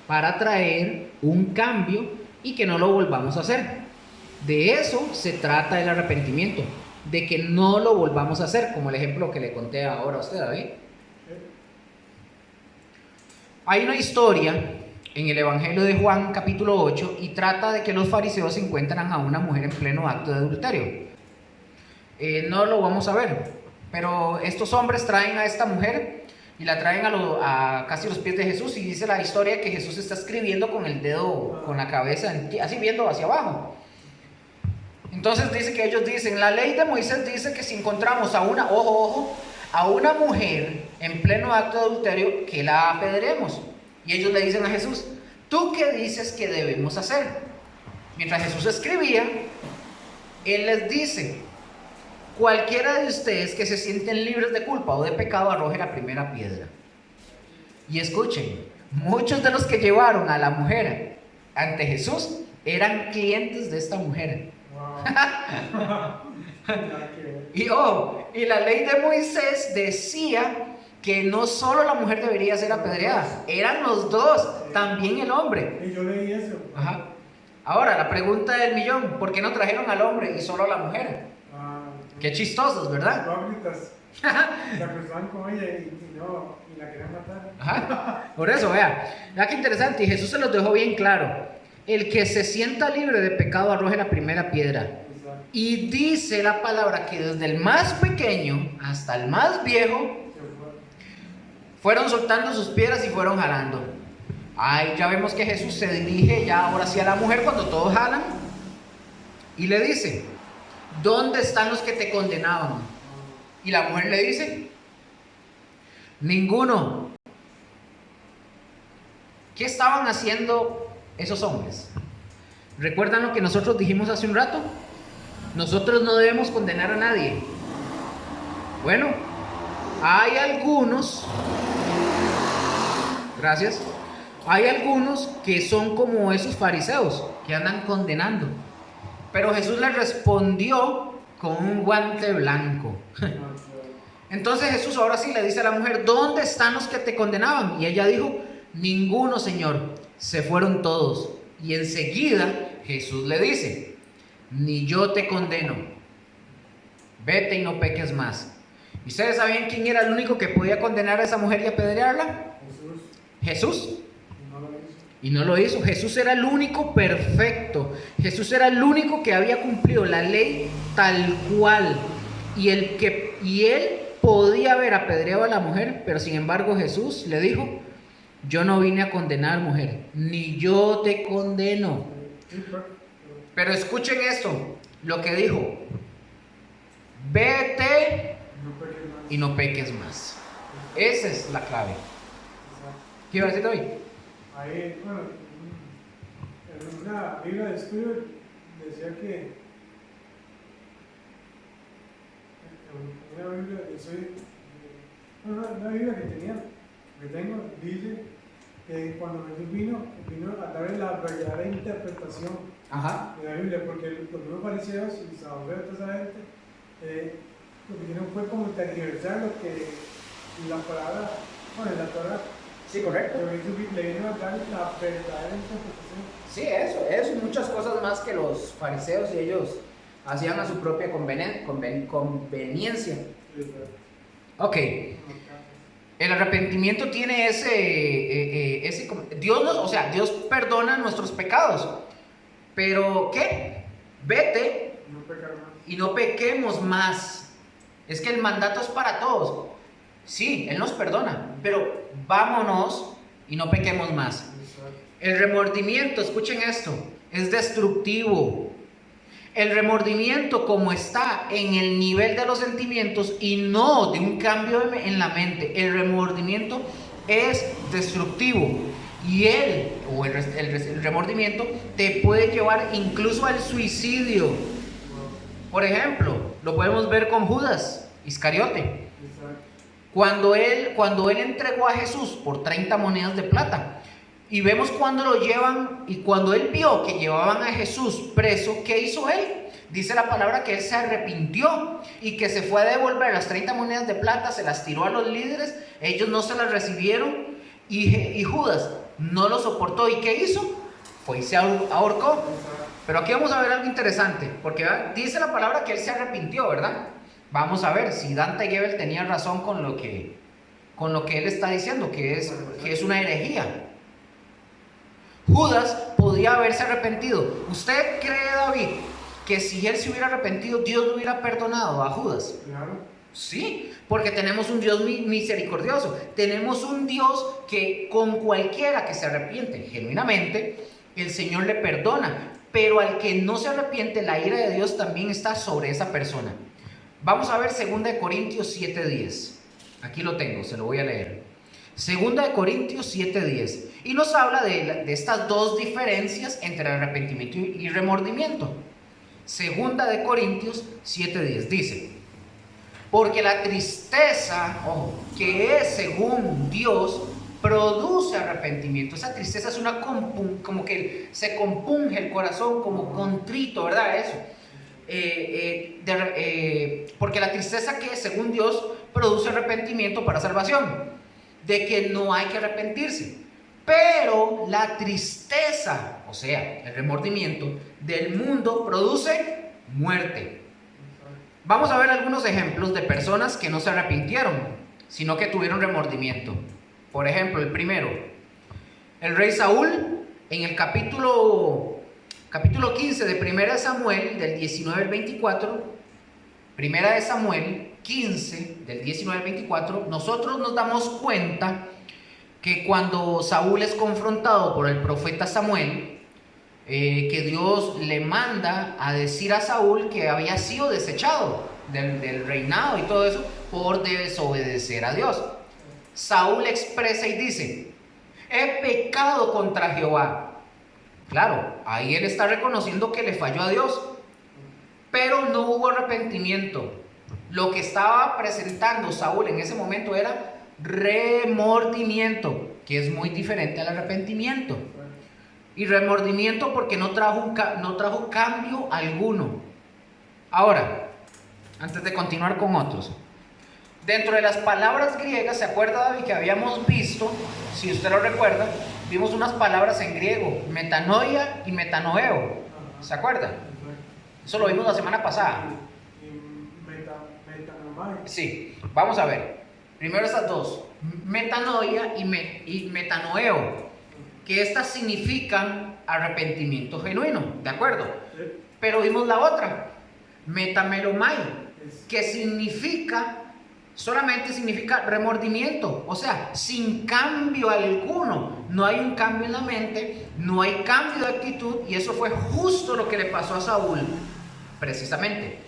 para traer un cambio y que no lo volvamos a hacer. De eso se trata el arrepentimiento, de que no lo volvamos a hacer, como el ejemplo que le conté ahora a usted, David. Hay una historia en el Evangelio de Juan, capítulo 8, y trata de que los fariseos encuentran a una mujer en pleno acto de adulterio. No lo vamos a ver, pero estos hombres traen a esta mujer y la traen a casi los pies de Jesús, y dice la historia que Jesús está escribiendo con el dedo, con la cabeza, así viendo hacia abajo. Entonces dice que ellos dicen, la ley de Moisés dice que si encontramos a una mujer en pleno acto de adulterio, que la apedreemos. Y ellos le dicen a Jesús, ¿tú qué dices que debemos hacer? Mientras Jesús escribía, Él les dice, cualquiera de ustedes que se sienten libres de culpa o de pecado, arroje la primera piedra. Y escuchen, Muchos de los que llevaron a la mujer ante Jesús eran clientes de esta mujer. Wow. Y la ley de Moisés decía que no solo la mujer debería ser apedreada, eran los dos, también el hombre. Y yo leí eso. Ajá. Ahora, la pregunta del millón, ¿por qué no trajeron al hombre y solo a la mujer? Qué chistosos, ¿verdad? Hipócritas. Se acusaban con ella y la querían matar. Ajá. Por eso, vea qué interesante, y Jesús se los dejó bien claro. El que se sienta libre de pecado arroje la primera piedra. Exacto. Y dice la palabra que desde el más pequeño hasta el más viejo Se fue. fueron soltando sus piedras y fueron jalando. Ay, ya vemos que Jesús se dirige ya ahora sí a la mujer cuando todos jalan y le dice: ¿dónde están los que te condenaban? Y la mujer le dice: ninguno. ¿Qué estaban haciendo esos hombres? ¿Recuerdan lo que nosotros dijimos hace un rato? Nosotros no debemos condenar a nadie. Bueno, hay algunos, gracias, hay algunos que son como esos fariseos que andan condenando. Pero Jesús les respondió con un guante blanco. Entonces Jesús ahora sí le dice a la mujer: ¿dónde están los que te condenaban? Y ella dijo: ninguno, Señor, se fueron todos. Y enseguida Jesús le dice: ni yo te condeno, vete y no peques más. ¿Y ustedes sabían quién era el único que podía condenar a esa mujer y apedrearla? Jesús. Y no lo hizo. Jesús era el único perfecto. Jesús era el único que había cumplido la ley tal cual. Y él podía haber apedreado a la mujer, pero sin embargo Jesús le dijo: yo no vine a condenar, mujer, ni yo te condeno. Pero escuchen esto, lo que dijo: vete y no peques más. Esa es la clave. ¿Qué iba a decir hoy? Ahí, bueno, en una Biblia de estudio decía que una Biblia, una Biblia que tengo, dice que cuando Jesús vino a darle la verdadera interpretación de la Biblia, porque los mismos fariseos y saduceos, toda esa gente, lo que hicieron fue como tergiversar lo que la palabra, bueno, la Torah. Sí, correcto. Pero Jesús le vino a dar la verdadera interpretación. Sí, eso y muchas cosas más que los fariseos y ellos hacían a su propia conveniencia. Ok. El arrepentimiento tiene Dios perdona nuestros pecados. Pero ¿qué? Vete y no pequemos más. Es que el mandato es para todos. Sí, Él nos perdona, pero vámonos y no pequemos más. El remordimiento, escuchen esto, es destructivo. El remordimiento, como está en el nivel de los sentimientos y no de un cambio en la mente, el remordimiento es destructivo. Y el remordimiento te puede llevar incluso al suicidio. Por ejemplo, lo podemos ver con Judas Iscariote. Cuando él entregó a Jesús por 30 monedas de plata. Y vemos cuando lo llevan y cuando él vio que llevaban a Jesús preso, ¿qué hizo él? Dice la palabra que él se arrepintió y que se fue a devolver las 30 monedas de plata, se las tiró a los líderes, ellos no se las recibieron y Judas no lo soportó. ¿Y qué hizo? Fue y se ahorcó. Pero aquí vamos a ver algo interesante, porque dice la palabra que él se arrepintió, ¿verdad? Vamos a ver si Dante Gebel tenía razón con lo que él está diciendo, que es una herejía. Judas podía haberse arrepentido. ¿Usted cree, David, que si él se hubiera arrepentido, Dios lo hubiera perdonado a Judas? Claro. Sí, porque tenemos un Dios misericordioso. Tenemos un Dios que con cualquiera que se arrepiente genuinamente, el Señor le perdona. Pero al que no se arrepiente, la ira de Dios también está sobre esa persona. Vamos a ver 2 Corintios 7:10. Aquí lo tengo, se lo voy a leer. 2 Corintios 7:10. Y nos habla de estas dos diferencias entre arrepentimiento y remordimiento. 2 Corintios 7:10 dice: porque la tristeza, que es según Dios, produce arrepentimiento. Esa tristeza es como que se compunge el corazón, como contrito, ¿verdad? Eso. Porque la tristeza que según Dios produce arrepentimiento para salvación, de que no hay que arrepentirse. Pero la tristeza, o sea, el remordimiento del mundo produce muerte. Vamos a ver algunos ejemplos de personas que no se arrepintieron, sino que tuvieron remordimiento. Por ejemplo, el primero, el rey Saúl, en el capítulo 15 de 1 Samuel, del 19 al 24, 1 Samuel 15, del 19 al 24, nosotros nos damos cuenta que cuando Saúl es confrontado por el profeta Samuel, que Dios le manda a decir a Saúl que había sido desechado del reinado y todo eso por desobedecer a Dios. Saúl expresa y dice: he pecado contra Jehová. Claro, ahí él está reconociendo que le falló a Dios, pero no hubo arrepentimiento. Lo que estaba presentando Saúl en ese momento era remordimiento, que es muy diferente al arrepentimiento. Y remordimiento porque no trajo cambio alguno. Ahora, antes de continuar con otros, dentro de las palabras griegas, ¿se acuerda, David, que habíamos visto? Si usted lo recuerda, vimos unas palabras en griego, metanoia y metanoeo. ¿Se acuerda? Eso lo vimos la semana pasada. Sí, vamos a ver. Primero esas dos, metanoia y metanoeo, que estas significan arrepentimiento genuino, ¿de acuerdo? Pero vimos la otra, metamelomai, que solamente significa remordimiento, o sea, sin cambio alguno. No hay un cambio en la mente, no hay cambio de actitud, y eso fue justo lo que le pasó a Saúl, precisamente.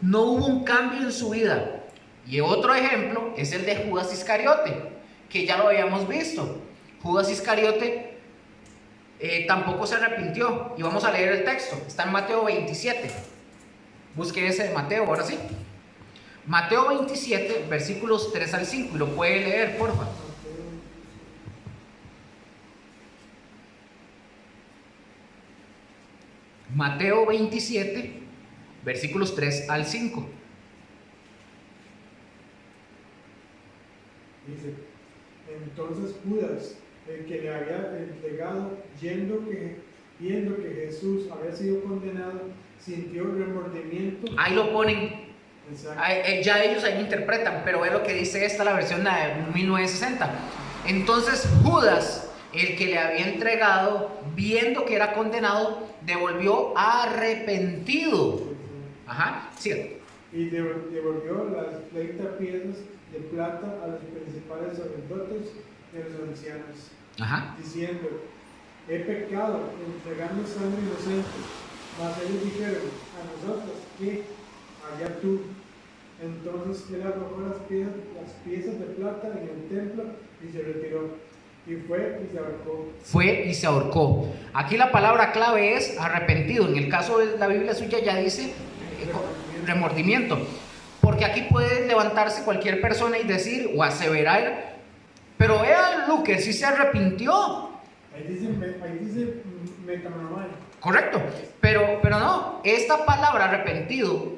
No hubo un cambio en su vida. Y otro ejemplo es el de Judas Iscariote, que ya lo habíamos visto. Judas Iscariote tampoco se arrepintió. Y vamos a leer el texto. Está en Mateo 27. Busque ese de Mateo, ahora sí. Mateo 27, versículos 3 al 5. Y lo puede leer, por favor. Mateo 27, versículos 3 al 5. Dice: entonces Judas, el que le había entregado, viendo que Jesús había sido condenado, sintió remordimiento. Ahí lo ponen. Ya ellos ahí interpretan, pero es lo que dice la versión de 1960. Entonces Judas, el que le había entregado, viendo que era condenado, devolvió arrepentido. Ajá, sí. Y devolvió las 30 piezas de plata a los principales sacerdotes y a los ancianos. Ajá. Diciendo: he pecado entregando sangre inocente. Mas ellos dijeron: a nosotros, ¿qué? Allá tú. Entonces él arrojó las piezas de plata en el templo y se retiró. Y fue y se ahorcó. Fue y se ahorcó. Aquí la palabra clave es arrepentido. En el caso de la Biblia suya ya dice remordimiento. Porque aquí puede levantarse cualquier persona y decir o aseverar: pero vea, Luque, si se arrepintió. Ahí dice metanoia. Correcto, pero no, esta palabra arrepentido,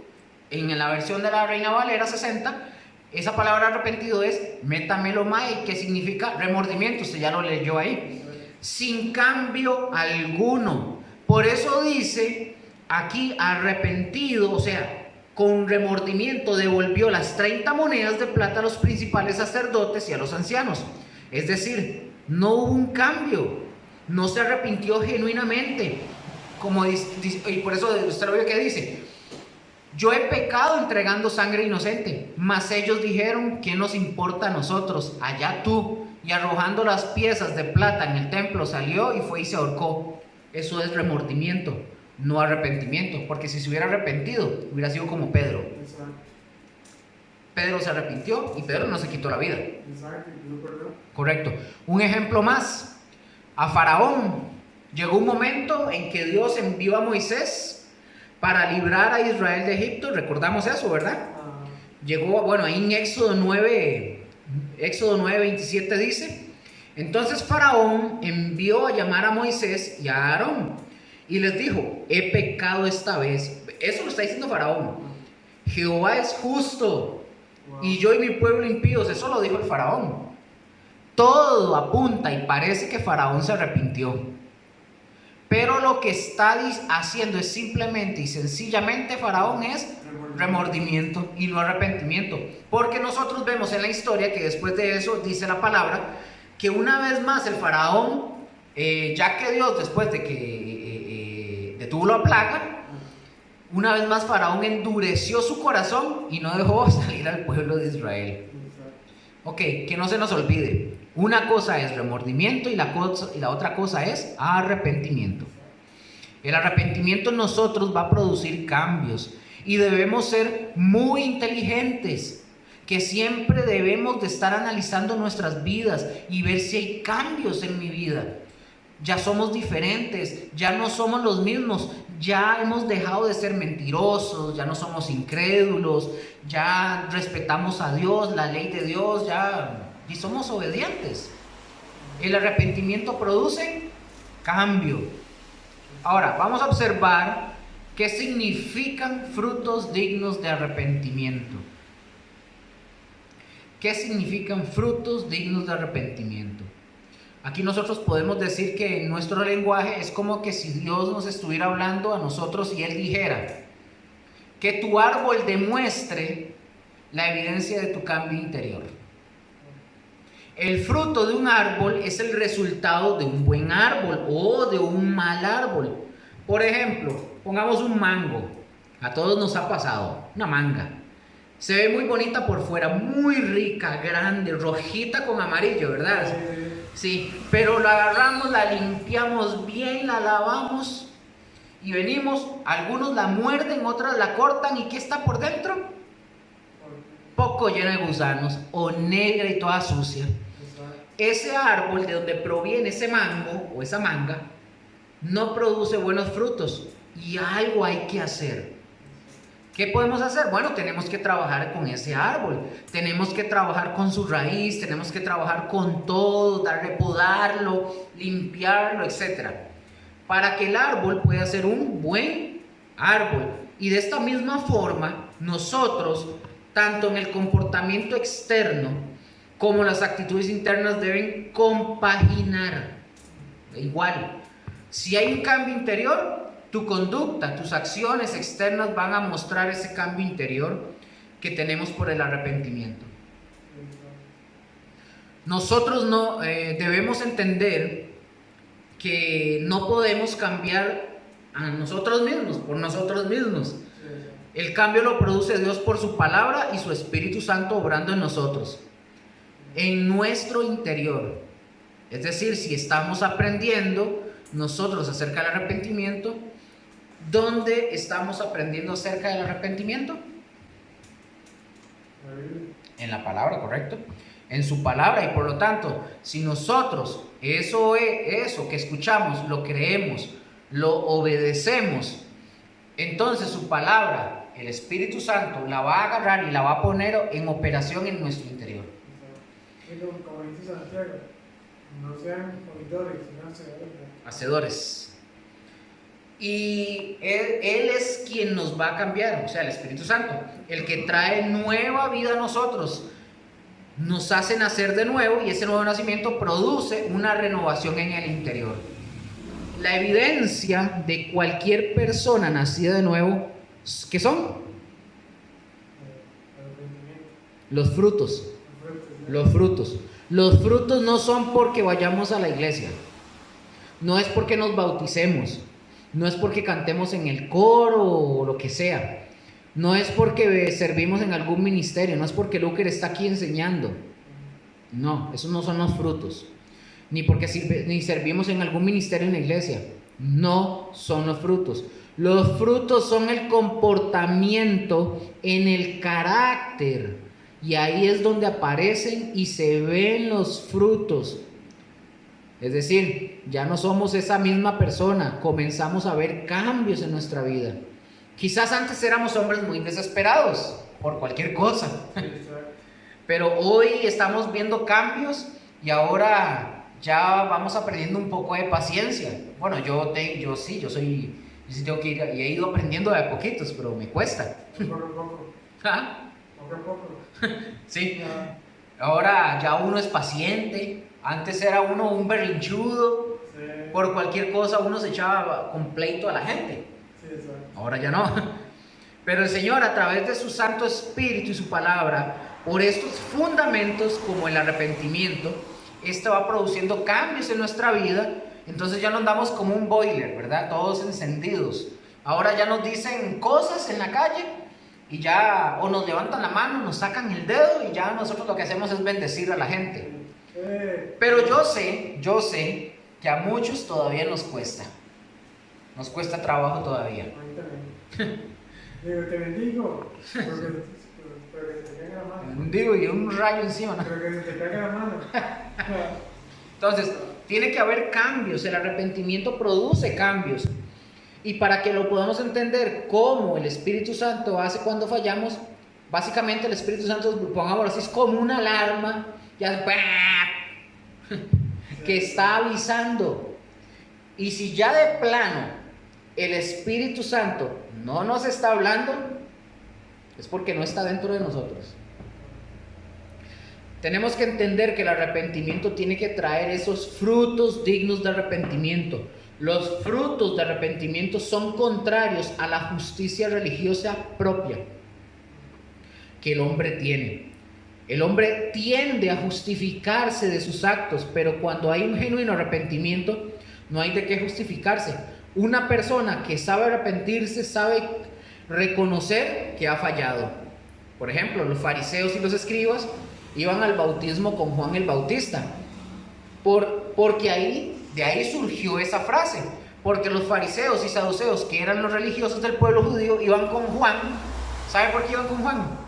en la versión de la Reina Valera 60, esa palabra arrepentido es metamelomai, que significa remordimiento. Usted ya lo leyó ahí. Sin cambio alguno. Por eso dice aquí arrepentido, o sea, con remordimiento devolvió las 30 monedas de plata a los principales sacerdotes y a los ancianos. Es decir, no hubo un cambio, no se arrepintió genuinamente. Como dice, y por eso usted lo ve que dice: yo he pecado entregando sangre inocente. Mas ellos dijeron: ¿qué nos importa a nosotros? Allá tú. Y arrojando las piezas de plata en el templo salió y fue y se ahorcó. Eso es remordimiento, no arrepentimiento, porque si se hubiera arrepentido hubiera sido como Pedro. Exacto. Pedro se arrepintió y Pedro no se quitó la vida. Exacto. Correcto. Un ejemplo más, a Faraón llegó un momento en que Dios envió a Moisés para librar a Israel de Egipto. Recordamos eso, ¿verdad? Llegó, bueno, ahí en Éxodo 9, 27 dice: Entonces Faraón envió a llamar a Moisés y a Aarón y les dijo: he pecado esta vez. Eso lo está diciendo Faraón. Jehová es justo y yo y mi pueblo impíos. Eso lo dijo el Faraón. Todo apunta y parece que Faraón se arrepintió. Pero lo que está haciendo es simplemente y sencillamente Faraón es remordimiento y no arrepentimiento. Porque nosotros vemos en la historia que después de eso dice la palabra que una vez más el Faraón, ya que Dios después de que detuvo la plaga, una vez más Faraón endureció su corazón y no dejó salir al pueblo de Israel. Ok, que no se nos olvide, una cosa es remordimiento y la otra cosa es arrepentimiento. El arrepentimiento en nosotros va a producir cambios y debemos ser muy inteligentes, que siempre debemos de estar analizando nuestras vidas y ver si hay cambios en mi vida. Ya somos diferentes, ya no somos los mismos, ya hemos dejado de ser mentirosos, ya no somos incrédulos, ya respetamos a Dios, la ley de Dios, y somos obedientes. El arrepentimiento produce cambio. Ahora, vamos a observar qué significan frutos dignos de arrepentimiento. ¿Qué significan frutos dignos de arrepentimiento? Aquí nosotros podemos decir que en nuestro lenguaje es como que si Dios nos estuviera hablando a nosotros y Él dijera: que tu árbol demuestre la evidencia de tu cambio interior. El fruto de un árbol es el resultado de un buen árbol o de un mal árbol. Por ejemplo, pongamos un mango. A todos nos ha pasado, una manga. Se ve muy bonita por fuera, muy rica, grande, rojita con amarillo, ¿verdad? Sí, pero la agarramos, la limpiamos bien, la lavamos y venimos, algunos la muerden, otras la cortan, ¿y qué está por dentro? Poco llena de gusanos o negra y toda sucia. Ese árbol de donde proviene ese mango o esa manga no produce buenos frutos y algo hay que hacer. ¿Qué podemos hacer? Bueno, tenemos que trabajar con ese árbol, tenemos que trabajar con su raíz, tenemos que trabajar con todo, podarlo, limpiarlo, etc. Para que el árbol pueda ser un buen árbol. Y de esta misma forma, nosotros, tanto en el comportamiento externo como las actitudes internas, deben compaginar. Igual, si hay un cambio interior, tu conducta, tus acciones externas van a mostrar ese cambio interior que tenemos por el arrepentimiento. Nosotros no debemos entender que no podemos cambiar a nosotros mismos, por nosotros mismos. El cambio lo produce Dios por su palabra y su Espíritu Santo obrando en nosotros, en nuestro interior. Es decir, si estamos aprendiendo nosotros acerca del arrepentimiento, ¿dónde estamos aprendiendo acerca del arrepentimiento? En la palabra, correcto. En su palabra, y por lo tanto, si nosotros eso que escuchamos lo creemos, lo obedecemos, entonces su palabra, el Espíritu Santo, la va a agarrar y la va a poner en operación en nuestro interior. Como dice Santiago, no sean oidores, sino hacedores. Y él es quien nos va a cambiar, o sea, el Espíritu Santo, el que trae nueva vida a nosotros, nos hace nacer de nuevo, y ese nuevo nacimiento produce una renovación en el interior. La evidencia de cualquier persona nacida de nuevo, ¿qué son? Los frutos. Los frutos. Los frutos no son porque vayamos a la iglesia, no es porque nos bauticemos, no es porque cantemos en el coro o lo que sea, no es porque servimos en algún ministerio, no es porque Luker está aquí enseñando. No, esos no son los frutos. Ni porque ni servimos en algún ministerio en la iglesia. No son los frutos. Los frutos son el comportamiento en el carácter. Y ahí es donde aparecen y se ven los frutos. Es decir, ya no somos esa misma persona, comenzamos a ver cambios en nuestra vida. Quizás antes éramos hombres muy desesperados por cualquier cosa, pero hoy estamos viendo cambios y ahora ya vamos aprendiendo un poco de paciencia. Bueno, yo sí tengo que ir, y he ido aprendiendo de a poquitos, pero me cuesta. Poco a poco. ¿Ah? Poco a poco. Sí. Ya. Ahora ya uno es paciente. Antes era uno un berrinchudo. Sí. Por cualquier cosa uno se echaba con pleito a la gente. Sí, exacto. Ahora ya no. Pero el Señor, a través de su Santo Espíritu y su palabra, por estos fundamentos como el arrepentimiento, esto va produciendo cambios en nuestra vida. Entonces ya no andamos como un boiler, ¿verdad? Todos encendidos. Ahora ya nos dicen cosas en la calle y ya o nos levantan la mano, nos sacan el dedo y ya nosotros lo que hacemos es bendecir a la gente. Pero yo sé que a muchos todavía nos cuesta. Nos cuesta trabajo todavía. A mí también. Digo, te bendigo. Pero que se te caiga la mano. Digo, y un rayo encima, ¿no? Pero que se te caiga la mano. Entonces, tiene que haber cambios. El arrepentimiento produce cambios. Y para que lo podamos entender cómo el Espíritu Santo hace cuando fallamos, básicamente el Espíritu Santo, pongámoslo así, es como una alarma ya, que está avisando. Y si ya de plano el Espíritu Santo no nos está hablando, es porque no está dentro de nosotros. Tenemos que entender que el arrepentimiento tiene que traer esos frutos dignos de arrepentimiento. Los frutos de arrepentimiento son contrarios a la justicia religiosa propia que el hombre tiene. El hombre tiende a justificarse de sus actos, pero cuando hay un genuino arrepentimiento, no hay de qué justificarse. Una persona que sabe arrepentirse sabe reconocer que ha fallado. Por ejemplo, los fariseos y los escribas iban al bautismo con Juan el Bautista, porque de ahí surgió esa frase, porque los fariseos y saduceos, que eran los religiosos del pueblo judío, iban con Juan. ¿Sabe por qué iban con Juan?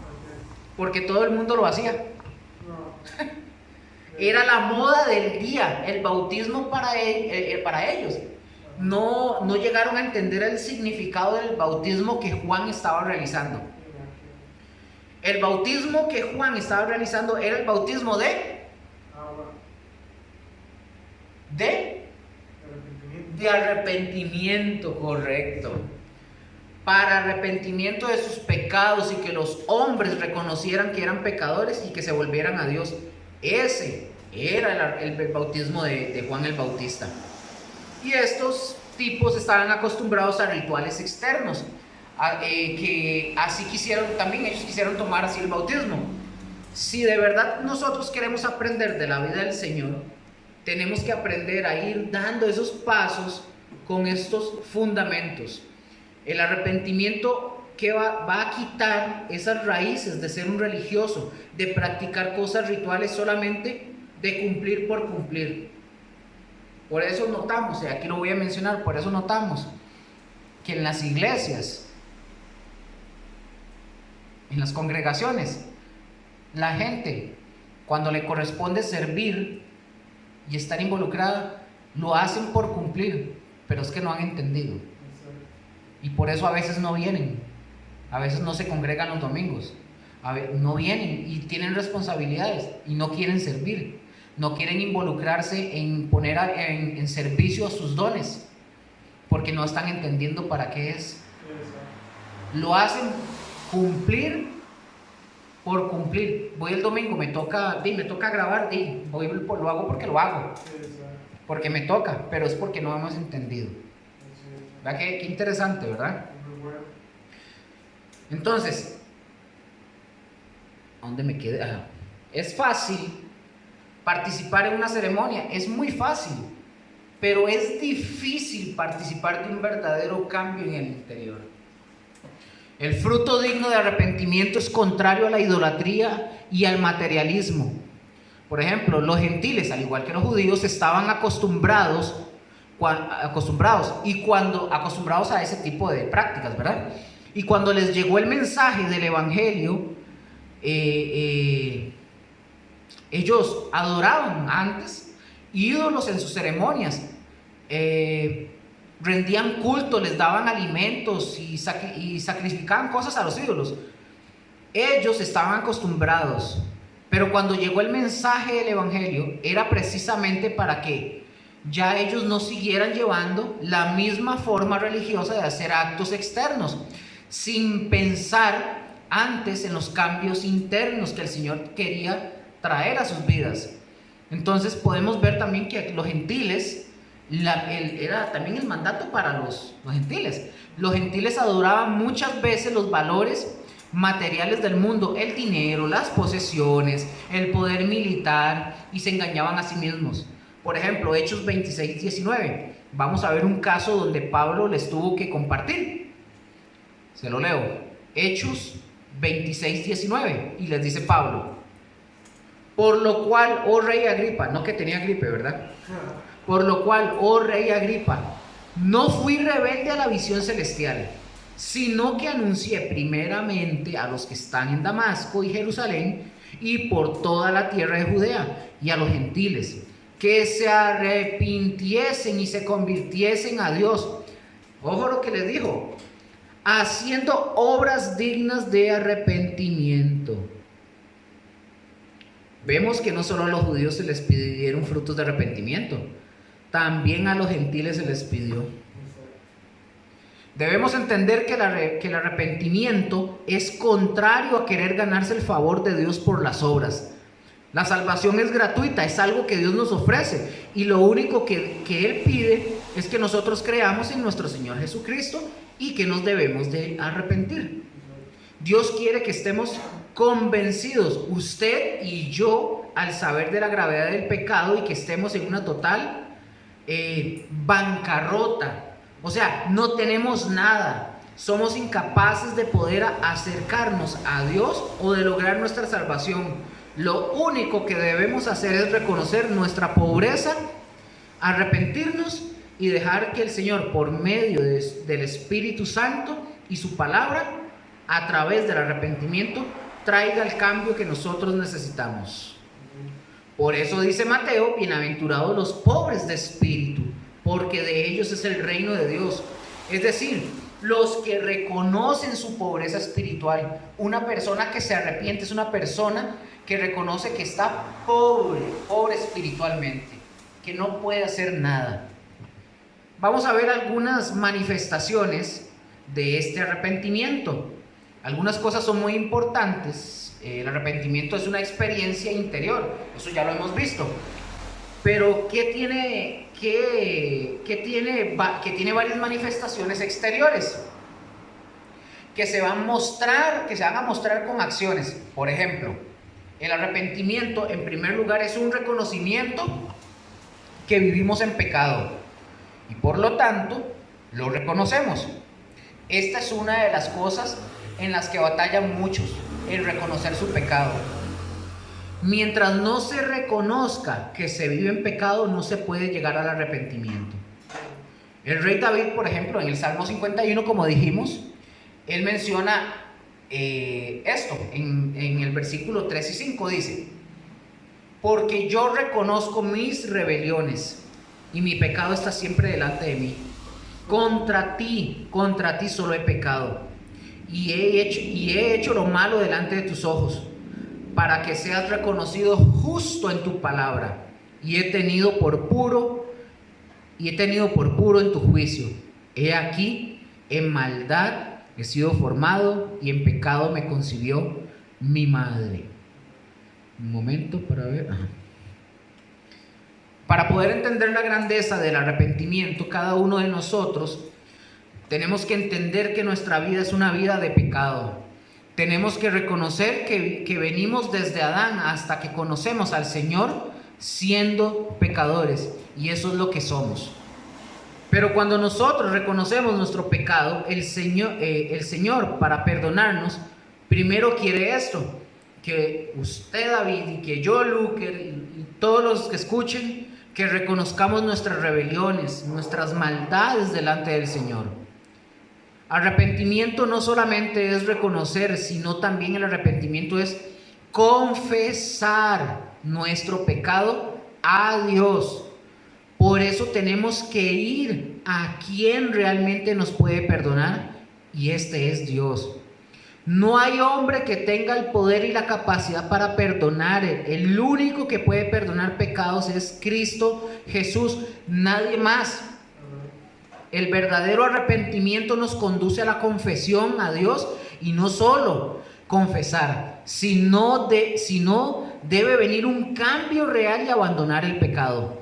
Porque todo el mundo lo hacía. Era la moda del día, el bautismo para ellos. No llegaron a entender el significado del bautismo que Juan estaba realizando. El bautismo que Juan estaba realizando era el bautismo de arrepentimiento, correcto. Para arrepentimiento de sus pecados y que los hombres reconocieran que eran pecadores y que se volvieran a Dios. Ese era el bautismo de Juan el Bautista. Y estos tipos estaban acostumbrados a rituales externos, que así ellos quisieron tomar así el bautismo. Si de verdad nosotros queremos aprender de la vida del Señor, tenemos que aprender a ir dando esos pasos con estos fundamentos. El arrepentimiento que va a quitar esas raíces de ser un religioso, de practicar cosas rituales solamente, de cumplir por cumplir. Por eso notamos, y aquí lo voy a mencionar, por eso notamos que en las iglesias, en las congregaciones, la gente, cuando le corresponde servir y estar involucrada, lo hacen por cumplir, pero es que no han entendido. Y por eso a veces no vienen, a veces no se congregan los domingos, no vienen y tienen responsabilidades y no quieren servir, no quieren involucrarse en poner en servicio a sus dones, porque no están entendiendo para qué es. Lo hacen cumplir por cumplir. Voy el domingo, me toca grabar, lo hago porque lo hago, porque me toca, pero es porque no hemos entendido. ¿Verdad? Qué interesante, ¿verdad? Entonces, ¿dónde me quedé? Es fácil participar en una ceremonia, es muy fácil, pero es difícil participar de un verdadero cambio en el interior. El fruto digno de arrepentimiento es contrario a la idolatría y al materialismo. Por ejemplo, los gentiles, al igual que los judíos, estaban acostumbrados a ese tipo de prácticas, ¿verdad? Y cuando les llegó el mensaje del evangelio, ellos adoraban antes ídolos en sus ceremonias, rendían culto, les daban alimentos y sacrificaban cosas a los ídolos. Ellos estaban acostumbrados, Pero cuando llegó el mensaje del Evangelio, era precisamente para que ya ellos no siguieran llevando la misma forma religiosa de hacer actos externos, sin pensar antes en los cambios internos que el Señor quería traer a sus vidas. Entonces podemos ver también que los gentiles, era también el mandato para los gentiles. Los gentiles adoraban muchas veces los valores materiales del mundo, el dinero, las posesiones, el poder militar, y se engañaban a sí mismos. Por ejemplo, Hechos 26:19. Vamos a ver un caso donde Pablo les tuvo que compartir. Se lo leo. Hechos 26:19. Y les dice Pablo: por lo cual, oh rey Agripa, no que tenía gripe, ¿verdad? Por lo cual, oh rey Agripa, no fui rebelde a la visión celestial, sino que anuncié primeramente a los que están en Damasco y Jerusalén y por toda la tierra de Judea y a los gentiles, que se arrepintiesen y se convirtiesen a Dios. Ojo lo que les dijo: haciendo obras dignas de arrepentimiento. Vemos que no solo a los judíos se les pidieron frutos de arrepentimiento, también a los gentiles se les pidió. Debemos entender que el arrepentimiento es contrario a querer ganarse el favor de Dios por las obras. La salvación es gratuita, es algo que Dios nos ofrece, y lo único que Él pide es que nosotros creamos en nuestro Señor Jesucristo y que nos debemos de arrepentir. Dios quiere que estemos convencidos, usted y yo, al saber de la gravedad del pecado y que estemos en una total bancarrota. O sea, no tenemos nada, somos incapaces de poder acercarnos a Dios o de lograr nuestra salvación. Lo único que debemos hacer es reconocer nuestra pobreza, arrepentirnos y dejar que el Señor, por medio del Espíritu Santo y su palabra, a través del arrepentimiento, traiga el cambio que nosotros necesitamos. Por eso dice Mateo: bienaventurados los pobres de espíritu, porque de ellos es el reino de Dios. Es decir, los que reconocen su pobreza espiritual. Una persona que se arrepiente es una persona que reconoce que está pobre espiritualmente, que no puede hacer nada. Vamos a ver algunas manifestaciones de este arrepentimiento. Algunas cosas son muy importantes. El arrepentimiento es una experiencia interior, eso ya lo hemos visto. Pero que tiene varias manifestaciones exteriores que se van a mostrar con acciones. Por ejemplo, el arrepentimiento, en primer lugar, es un reconocimiento que vivimos en pecado y por lo tanto lo reconocemos. Esta es una de las cosas en las que batallan muchos, el reconocer su pecado. Mientras no se reconozca que se vive en pecado, no se puede llegar al arrepentimiento. El rey David, por ejemplo, en el Salmo 51, como dijimos, él menciona esto, en el versículo 3 y 5 dice: porque yo reconozco mis rebeliones y mi pecado está siempre delante de mí. Contra ti solo he pecado y he hecho lo malo delante de tus ojos, para que seas reconocido justo en tu palabra, y he tenido por puro en tu juicio. He aquí, en maldad he sido formado, y en pecado me concibió mi madre. Un momento para ver. Para poder entender la grandeza del arrepentimiento, cada uno de nosotros tenemos que entender que nuestra vida es una vida de pecado. Tenemos que reconocer que venimos desde Adán hasta que conocemos al Señor siendo pecadores, y eso es lo que somos. Pero cuando nosotros reconocemos nuestro pecado, el Señor, para perdonarnos, primero quiere esto: que usted, David, y que yo, Luker, y todos los que escuchen, que reconozcamos nuestras rebeliones, nuestras maldades delante del Señor. Arrepentimiento no solamente es reconocer, sino también el arrepentimiento es confesar nuestro pecado a Dios. Por eso tenemos que ir a quien realmente nos puede perdonar, y este es Dios. No hay hombre que tenga el poder y la capacidad para perdonar. El único que puede perdonar pecados es Cristo Jesús, nadie más. El verdadero arrepentimiento nos conduce a la confesión a Dios, y no solo confesar, sino debe venir un cambio real y abandonar el pecado.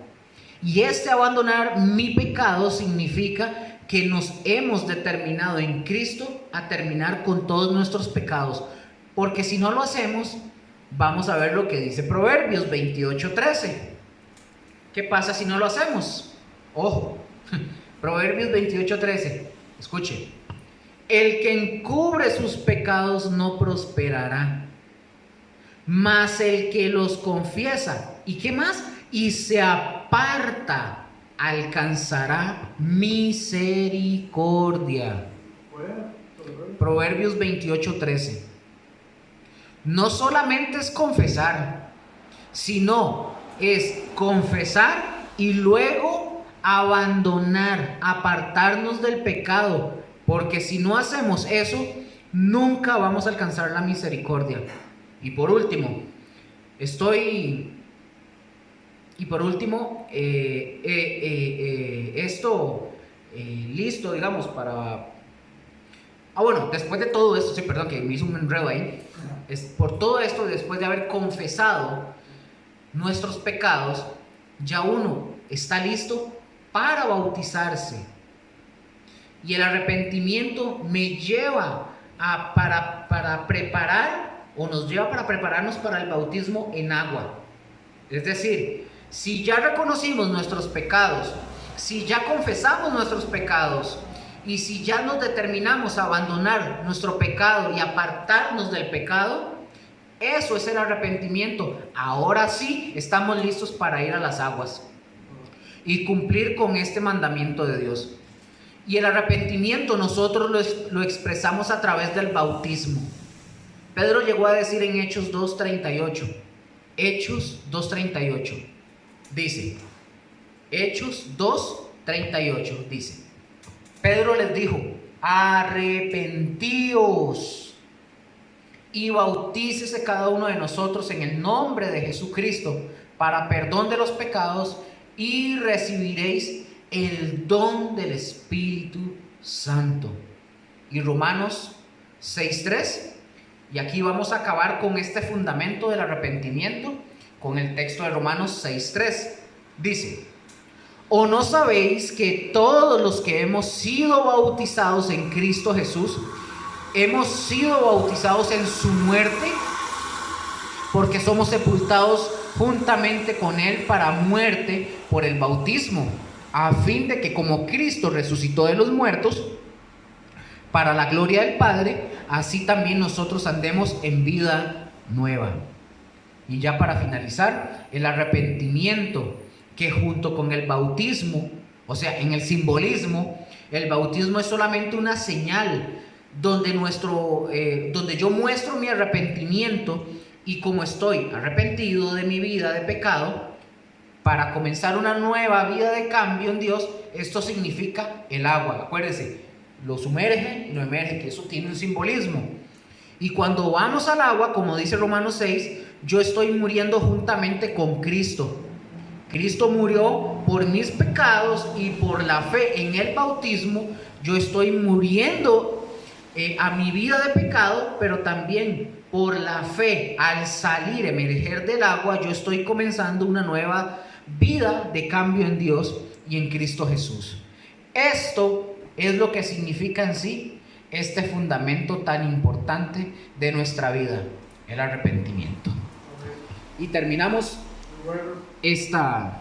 Y abandonar mi pecado significa que nos hemos determinado en Cristo a terminar con todos nuestros pecados, porque si no lo hacemos, vamos a ver lo que dice Proverbios 28:13. ¿Qué pasa si no lo hacemos? Ojo, Proverbios 28:13, escuche: el que encubre sus pecados no prosperará, mas el que los confiesa, ¿y qué más? Y se aparta, alcanzará misericordia. Proverbios 28:13. No solamente es confesar, sino es confesar y luego abandonar, apartarnos del pecado, porque si no hacemos eso, nunca vamos a alcanzar la misericordia. Y por último, listo, digamos, para... bueno, después de todo esto, sí, perdón, que me hizo un enredo ahí. Por todo esto, después de haber confesado nuestros pecados, ya uno está listo para bautizarse. Y el arrepentimiento me lleva para preparar, o nos lleva para prepararnos para el bautismo en agua. Es decir, si ya reconocimos nuestros pecados, si ya confesamos nuestros pecados, y si ya nos determinamos a abandonar nuestro pecado y apartarnos del pecado, eso es el arrepentimiento. Ahora sí estamos listos para ir a las aguas y cumplir con este mandamiento de Dios. Y el arrepentimiento nosotros lo expresamos a través del bautismo. Pedro llegó a decir en Hechos 2:38, Hechos 2:38, dice, Hechos 2:38 dice: Pedro les dijo, arrepentíos y bautícese cada uno de nosotros en el nombre de Jesucristo para perdón de los pecados, y recibiréis el don del Espíritu Santo. Y Romanos 6:3, y aquí vamos a acabar con este fundamento del arrepentimiento con el texto de Romanos 6:3. Dice: ¿o no sabéis que todos los que hemos sido bautizados en Cristo Jesús, hemos sido bautizados en su muerte? Porque somos sepultados juntamente con Él para muerte por el bautismo, a fin de que como Cristo resucitó de los muertos para la gloria del Padre, así también nosotros andemos en vida nueva. Y ya para finalizar, el arrepentimiento, que junto con el bautismo, o sea, en el simbolismo, el bautismo es solamente una señal donde yo muestro mi arrepentimiento, y como estoy arrepentido de mi vida de pecado, para comenzar una nueva vida de cambio en Dios, esto significa el agua. Acuérdense, lo sumerge y lo emerge, que eso tiene un simbolismo. Y cuando vamos al agua, como dice Romanos 6, yo estoy muriendo juntamente con Cristo. Cristo murió por mis pecados, y por la fe en el bautismo yo estoy muriendo a mi vida de pecado, pero también por la fe, al salir, emerger del agua, yo estoy comenzando una nueva vida de cambio en Dios y en Cristo Jesús. Esto es lo que significa en sí este fundamento tan importante de nuestra vida, el arrepentimiento. Y terminamos esta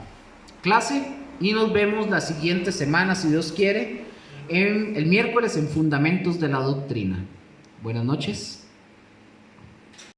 clase y nos vemos la siguiente semana, si Dios quiere, el miércoles en Fundamentos de la Doctrina. Buenas noches.